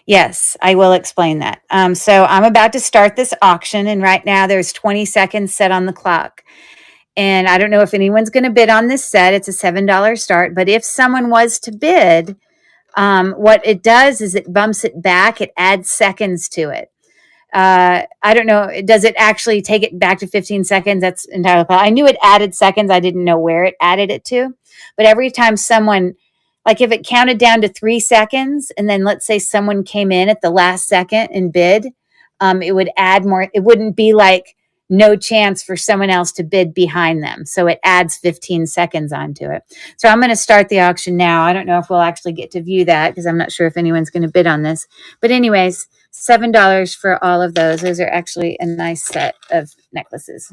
Yes, I will explain that. So I'm about to start this auction, and right now there's 20 seconds set on the clock. And I don't know if anyone's going to bid on this set. It's a $7 start. But if someone was to bid, what it does is it bumps it back. It adds seconds to it. I don't know. Does it actually take it back to 15 seconds? That's entirely possible. I knew it added seconds. I didn't know where it added it to. But every time someone, like if it counted down to 3 seconds, and then let's say someone came in at the last second and bid, it would add more. It wouldn't be like no chance for someone else to bid behind them. So it adds 15 seconds onto it. So I'm going to start the auction now. I don't know if we'll actually get to view that because I'm not sure if anyone's going to bid on this. But anyways, $7 for all of those. Those are actually a nice set of necklaces.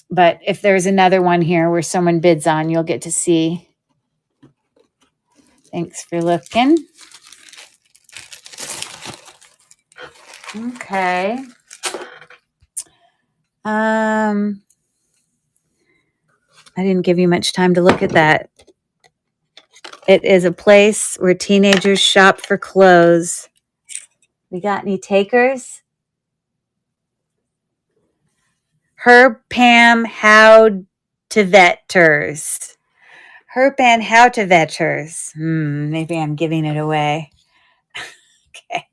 But if there's another one here where someone bids on, you'll get to see. Thanks for looking. Okay. I didn't give you much time to look at that. It is a place where teenagers shop for clothes. We got any takers? Herb, Pam, how to vetters. Herb and how to vetters. Maybe I'm giving it away. Okay.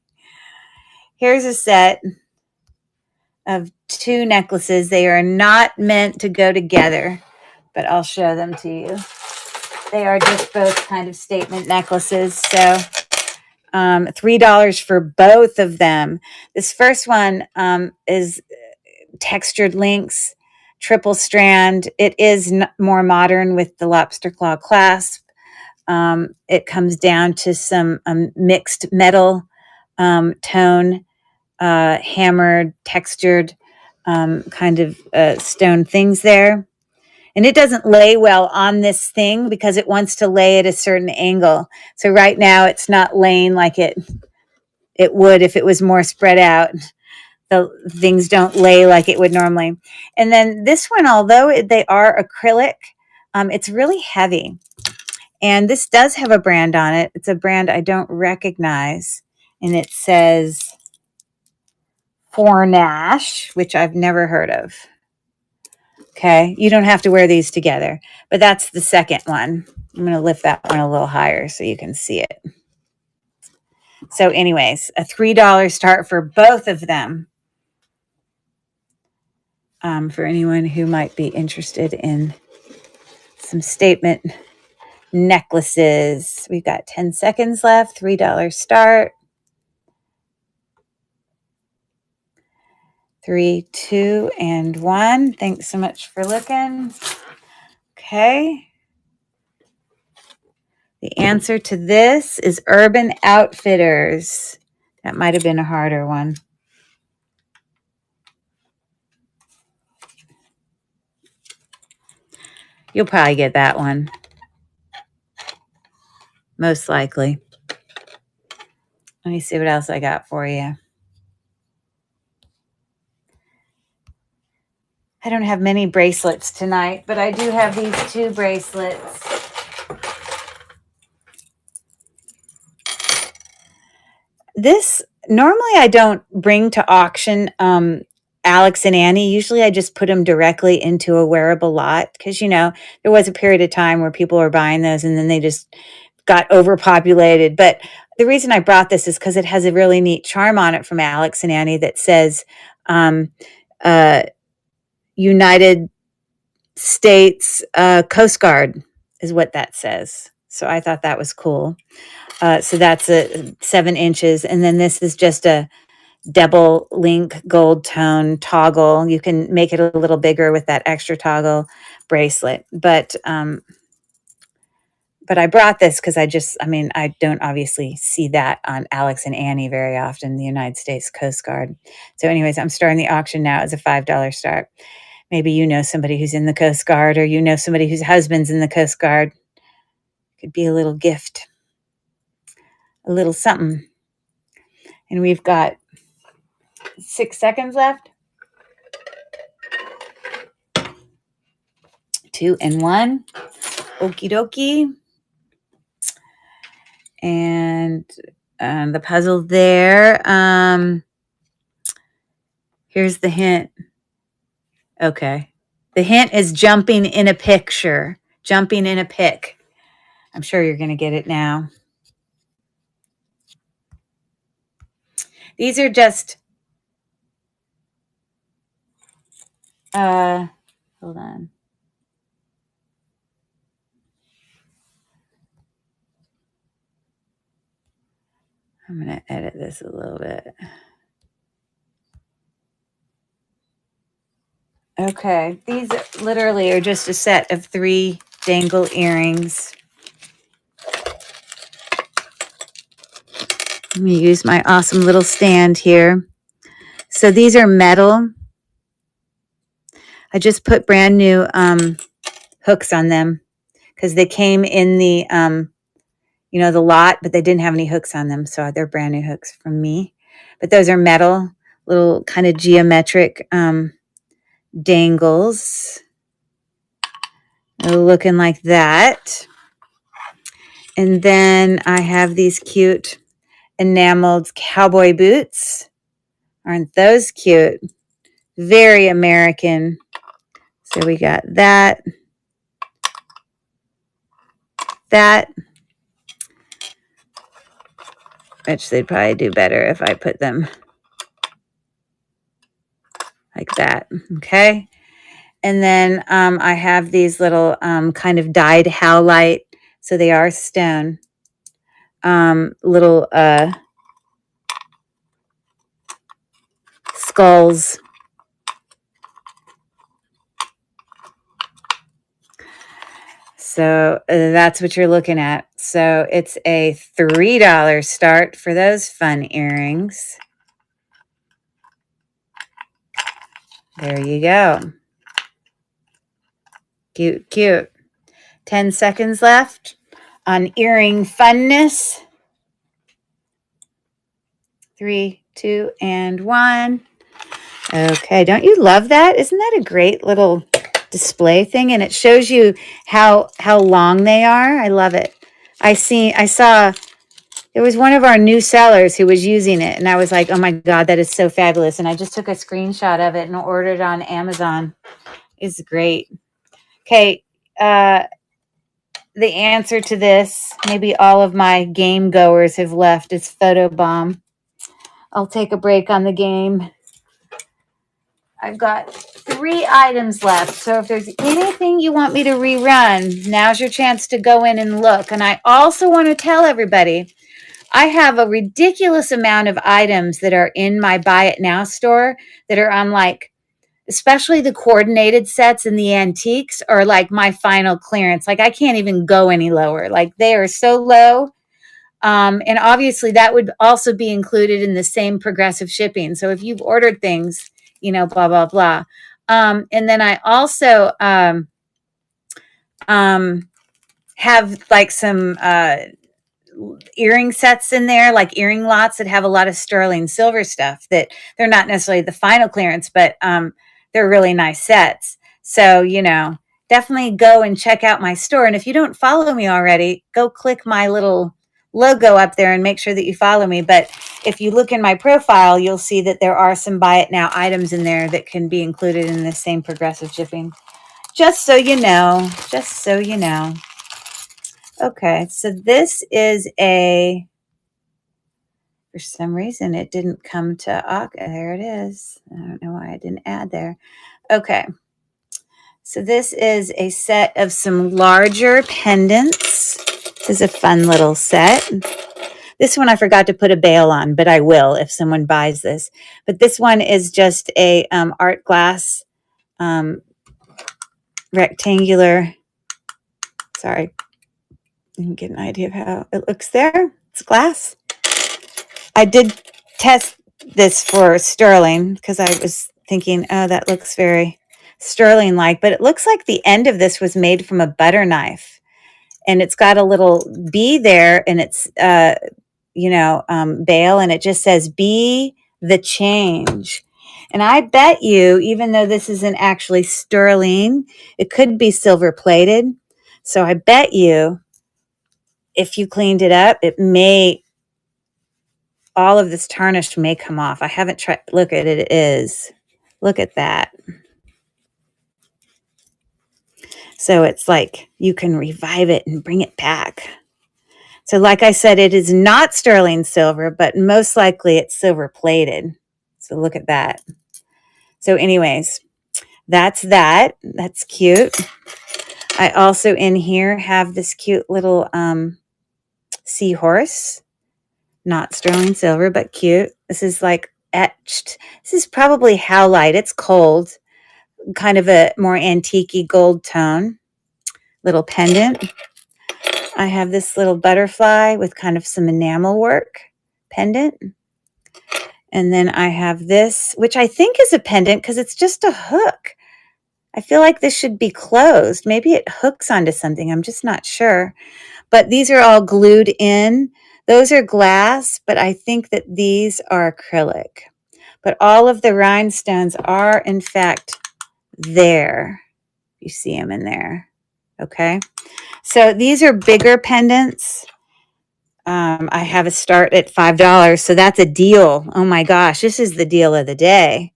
Here's a set of 2 necklaces. They are not meant to go together, but I'll show them to you. They are just both kind of statement necklaces. So $3 for both of them. This first one is textured links, triple strand. It is more modern with the lobster claw clasp. It comes down to some mixed metal tone, hammered, textured kind of stone things there. And it doesn't lay well on this thing because it wants to lay at a certain angle. So right now it's not laying like it would if it was more spread out. The things don't lay like it would normally. And then this one, although they are acrylic, it's really heavy. And this does have a brand on it. It's a brand I don't recognize. And it says Fornash, which I've never heard of. Okay, you don't have to wear these together, but that's the second one. I'm going to lift that one a little higher so you can see it. So anyways, a $3 start for both of them. For anyone who might be interested in some statement necklaces. We've got 10 seconds left, $3 start. 3, 2, and 1. Thanks so much for looking. Okay. The answer to this is Urban Outfitters. That might have been a harder one. You'll probably get that one. Most likely. Let me see what else I got for you. I don't have many bracelets tonight, but I do have these 2 bracelets. This, normally I don't bring to auction Alex and Annie. Usually I just put them directly into a wearable lot because, you know, there was a period of time where people were buying those and then they just got overpopulated. But the reason I brought this is because it has a really neat charm on it from Alex and Annie that says United States Coast Guard is what that says. So I thought that was cool. So that's a 7 inches. And then this is just a double link gold tone toggle. You can make it a little bigger with that extra toggle bracelet. But I brought this because I don't obviously see that on Alex and Annie very often, the United States Coast Guard. So anyways, I'm starting the auction now as a $5 start. Maybe you know somebody who's in the Coast Guard, or you know somebody whose husband's in the Coast Guard. Could be a little gift, a little something. And we've got 6 seconds left. 2 and 1. Okie dokie. And the puzzle there. Here's the hint. Okay. The hint is jumping in a picture. Jumping in a pic. I'm sure you're going to get it now. These are just... hold on. I'm going to edit this a little bit. Okay. These literally are just a set of 3 dangle earrings. Let me use my awesome little stand here. So these are metal. I just put brand new hooks on them because they came in the, the lot, but they didn't have any hooks on them. So they're brand new hooks from me. But those are metal, little kind of geometric dangles. Looking like that. And then I have these cute enameled cowboy boots. Aren't those cute? Very American. So we got that. That. Which they'd probably do better if I put them like that. Okay. And then I have these little kind of dyed howlite. So they are stone. Little skulls. So that's what you're looking at. So it's a $3 start for those fun earrings. There you go. Cute, cute. 10 seconds left on earring funness. 3, 2, and 1. Okay, don't you love that? Isn't that a great little display thing? And it shows you how long they are. I love it. I saw there was one of our new sellers who was using it, and I was like, oh my God, that is so fabulous. And I just took a screenshot of it and ordered it on Amazon. It's great. Okay, the answer to this, maybe all of my game goers have left, is photobomb. I'll take a break on the game. I've got 3 items left. So if there's anything you want me to rerun, now's your chance to go in and look. And I also want to tell everybody, I have a ridiculous amount of items that are in my Buy It Now store that are on like, especially the coordinated sets and the antiques are like my final clearance. Like I can't even go any lower. Like they are so low. And obviously that would also be included in the same progressive shipping. So if you've ordered things, you know, blah, blah, blah. And then I also have like some earring sets in there, like earring lots that have a lot of sterling silver stuff that they're not necessarily the final clearance, but they're really nice sets. So, you know, definitely go and check out my store. And if you don't follow me already, go click my little logo up there and make sure that you follow me. But if you look in my profile, you'll see that there are some Buy It Now items in there that can be included in the same progressive shipping. Just so you know, just so you know. Okay, so this is a, for some reason it didn't come to, there it is. I don't know why I didn't add there. Okay, so this is a set of some larger pendants. This is a fun little set. This one I forgot to put a bail on, but I will if someone buys this. But this one is just a art glass rectangular, sorry, you can get an idea of how it looks there. It's glass. I did test this for sterling because I was thinking, oh, that looks very sterling-like, but it looks like the end of this was made from a butter knife, and it's got a little B there, and it's, bail, and it just says, "Be the change." And I bet you, even though this isn't actually sterling, it could be silver-plated. So I bet you, if you cleaned it up, it may, all of this tarnish may come off. I haven't tried. Look at it. It is. Look at that. So it's like you can revive it and bring it back. So like I said, it is not sterling silver, but most likely it's silver plated. So look at that. So anyways, that's that. That's cute. I also in here have this cute little seahorse. Not sterling silver, but cute. This is like etched. This is probably howlite. It's cold. Kind of a more antique-y gold tone. Little pendant. I have this little butterfly with kind of some enamel work pendant. And then I have this, which I think is a pendant because it's just a hook. I feel like this should be closed. Maybe it hooks onto something. I'm just not sure. But these are all glued in. Those are glass, but I think that these are acrylic. But all of the rhinestones are, in fact, there. You see them in there. Okay. So these are bigger pendants. I have a start at $5. So that's a deal. Oh my gosh. This is the deal of the day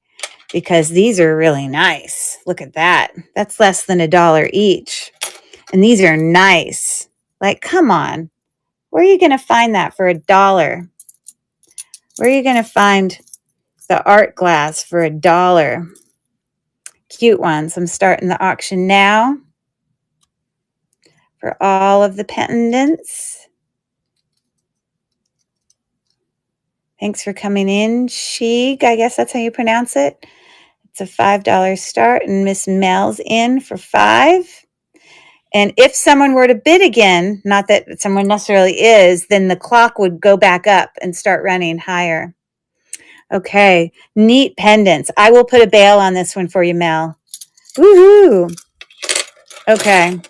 because these are really nice. Look at that. That's less than $1 each. And these are nice. Like, come on. Where are you going to find that for $1? Where are you going to find the art glass for $1? Cute ones. I'm starting the auction now for all of the pendants. Thanks for coming in, Sheeg. I guess that's how you pronounce it. It's a $5 start, and Miss Mel's in for $5. And if someone were to bid again, not that someone necessarily is, then the clock would go back up and start running higher. Okay, neat pendants. I will put a bail on this one for you, Mel. Woohoo! Okay.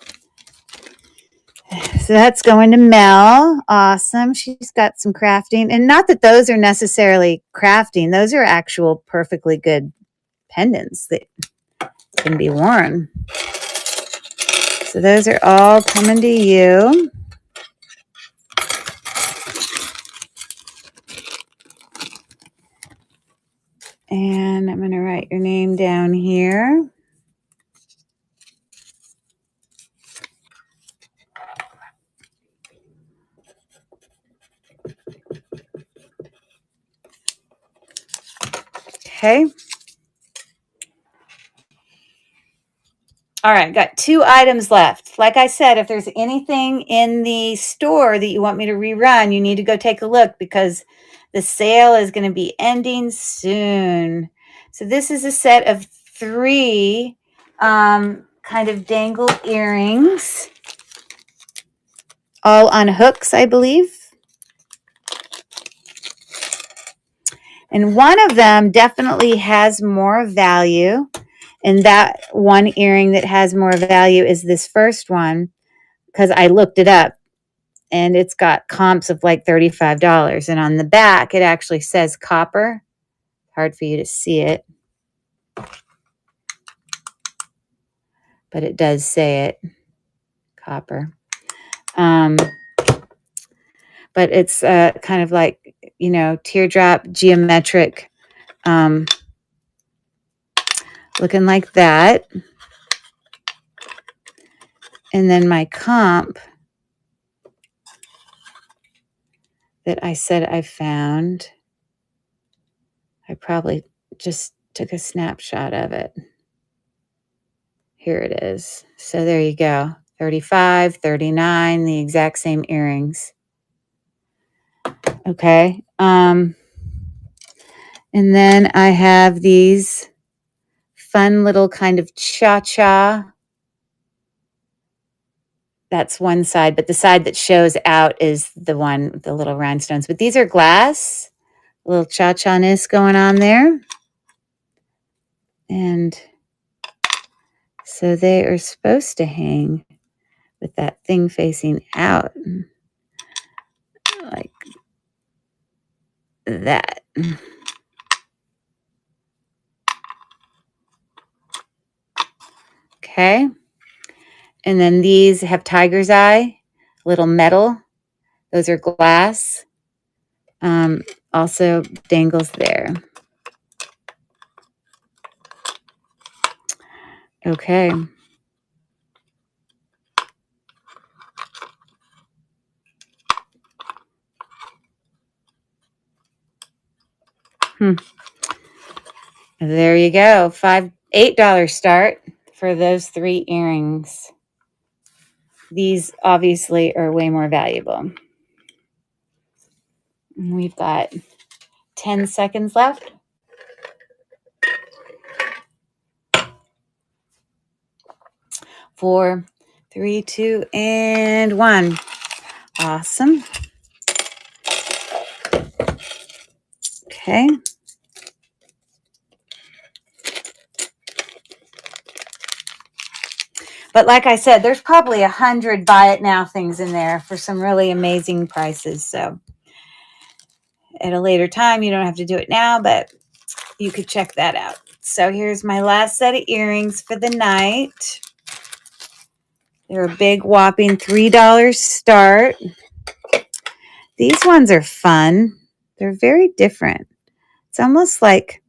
So that's going to Mel. Awesome. She's got some crafting. And not that those are necessarily crafting. Those are actual perfectly good pendants that can be worn. So those are all coming to you. And I'm going to write your name down here. Okay. All right, got 2 items left. Like I said, if there's anything in the store that you want me to rerun, you need to go take a look because the sale is going to be ending soon. So this is a set of 3 kind of dangle earrings, all on hooks, I believe. And one of them definitely has more value. And that one earring that has more value is this first one because I looked it up and it's got comps of like $35. And on the back, it actually says copper. Hard for you to see it, but it does say it, copper. But it's kind of like, you know, teardrop geometric, looking like that. And then my comp that I said I found, I probably just took a snapshot of it. Here it is. So there you go. 35, 39, the exact same earrings. Okay. And then I have these fun little kind of cha-cha. That's one side, but the side that shows out is the one with the little rhinestones. But these are glass. A little cha-cha-ness going on there. And so they are supposed to hang with that thing facing out. Like that. Okay. And then these have tiger's eye, little metal. Those are glass. Also dangles there. Okay. There you go. $8 start for those 3 earrings. These obviously are way more valuable. We've got 10 seconds left. 4, 3, 2, and 1. Awesome. Okay. But like I said, there's probably 100 buy it now things in there for some really amazing prices. So at a later time, you don't have to do it now, but you could check that out. So here's my last set of earrings for the night. They're a big whopping $3 start. These ones are fun. They're very different. It's almost like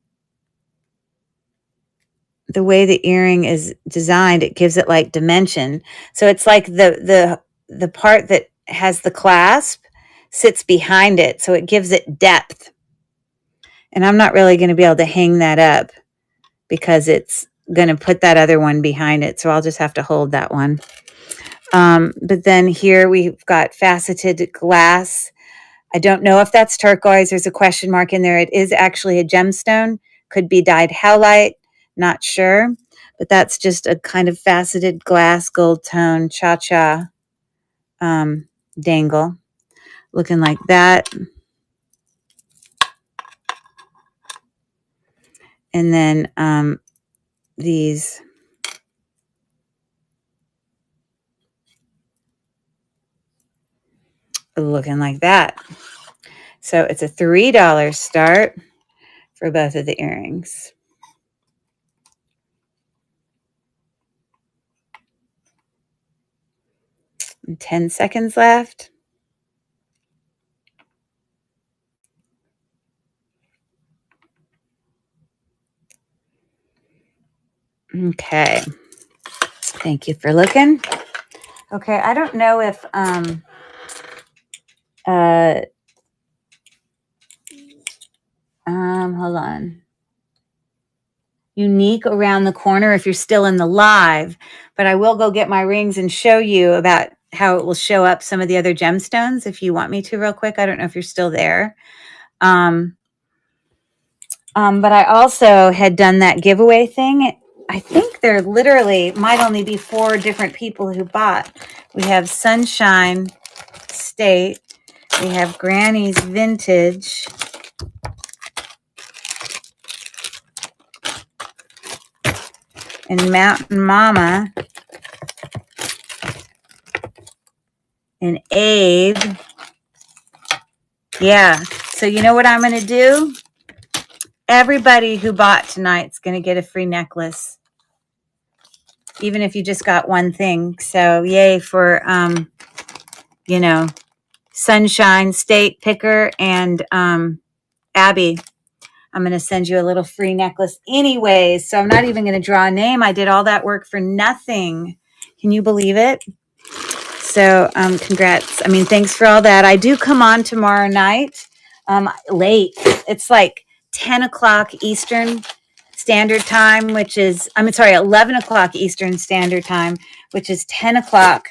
the way the earring is designed, it gives it like dimension. So it's like the part that has the clasp sits behind it, so it gives it depth. And I'm not really going to be able to hang that up because it's going to put that other one behind it. So I'll just have to hold that one. But then here we've got faceted glass. I don't know if that's turquoise. There's a question mark in there. It is actually a gemstone. Could be dyed howlite. Not sure. But that's just a kind of faceted glass gold tone cha-cha dangle. Looking like that. And then these looking like that. So it's a $3 start for both of the earrings. And 10 seconds left. Okay. Thank you for looking. Okay, I don't know if hold on. unique around the corner if you're still in the live, but I will go get my rings and show you about how it will show up some of the other gemstones if you want me to real quick. I don't know if you're still there. But I also had done that giveaway thing. I think there literally might only be 4 different people who bought. We have Sunshine State. We have Granny's Vintage. And Mountain Mama. And Abe. Yeah. So you know what I'm going to do? Everybody who bought tonight's going to get a free necklace. Even if you just got one thing. So yay for, you know, Sunshine State Picker and Abby. I'm going to send you a little free necklace anyways. So I'm not even going to draw a name. I did all that work for nothing. Can you believe it? So congrats. I mean, thanks for all that. I do come on tomorrow night late. It's like 10 o'clock Eastern Standard Time, which is, 11 o'clock Eastern Standard Time, which is 10 o'clock.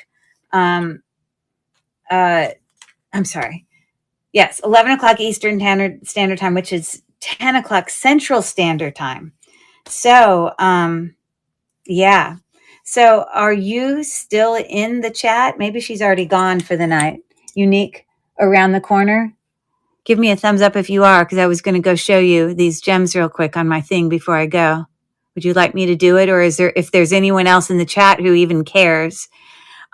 Yes, 11 o'clock Eastern Standard Time, which is 10 o'clock Central Standard Time. So, yeah. So are you still in the chat? Maybe she's already gone for the night. Unique around the corner. Give me a thumbs up if you are, because I was going to go show you these gems real quick on my thing before I go. Would you like me to do it? Or if there's anyone else in the chat who even cares?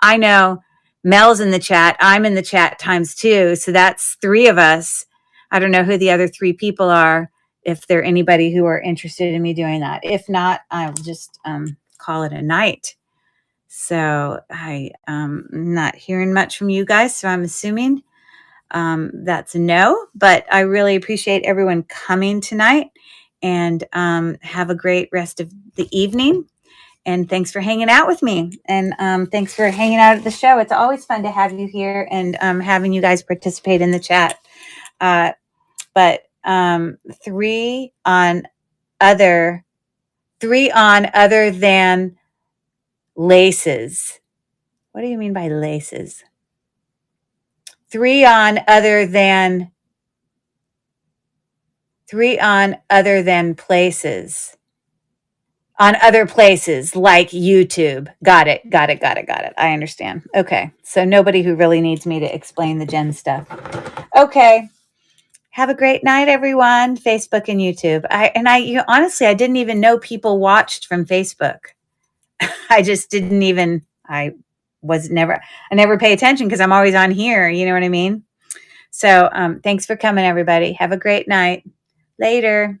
I know Mel's in the chat. I'm in the chat times 2. So that's 3 of us. I don't know who the other 3 people are, if they're anybody who are interested in me doing that. If not, I'll just call it a night. So I'm not hearing much from you guys, so I'm assuming that's a no. But I really appreciate everyone coming tonight, and have a great rest of the evening. And thanks for hanging out with me. And thanks for hanging out at the show. It's always fun to have you here and having you guys participate in the chat. But 3 on other than laces. What do you mean by laces? 3 on other than places. On other places like YouTube. Got it. I understand. Okay. So nobody who really needs me to explain the gem stuff. Okay. Have a great night, everyone. Facebook and YouTube. Honestly, I didn't even know people watched from Facebook. I just didn't even, I never pay attention because I'm always on here. You know what I mean? So thanks for coming, everybody. Have a great night. Later.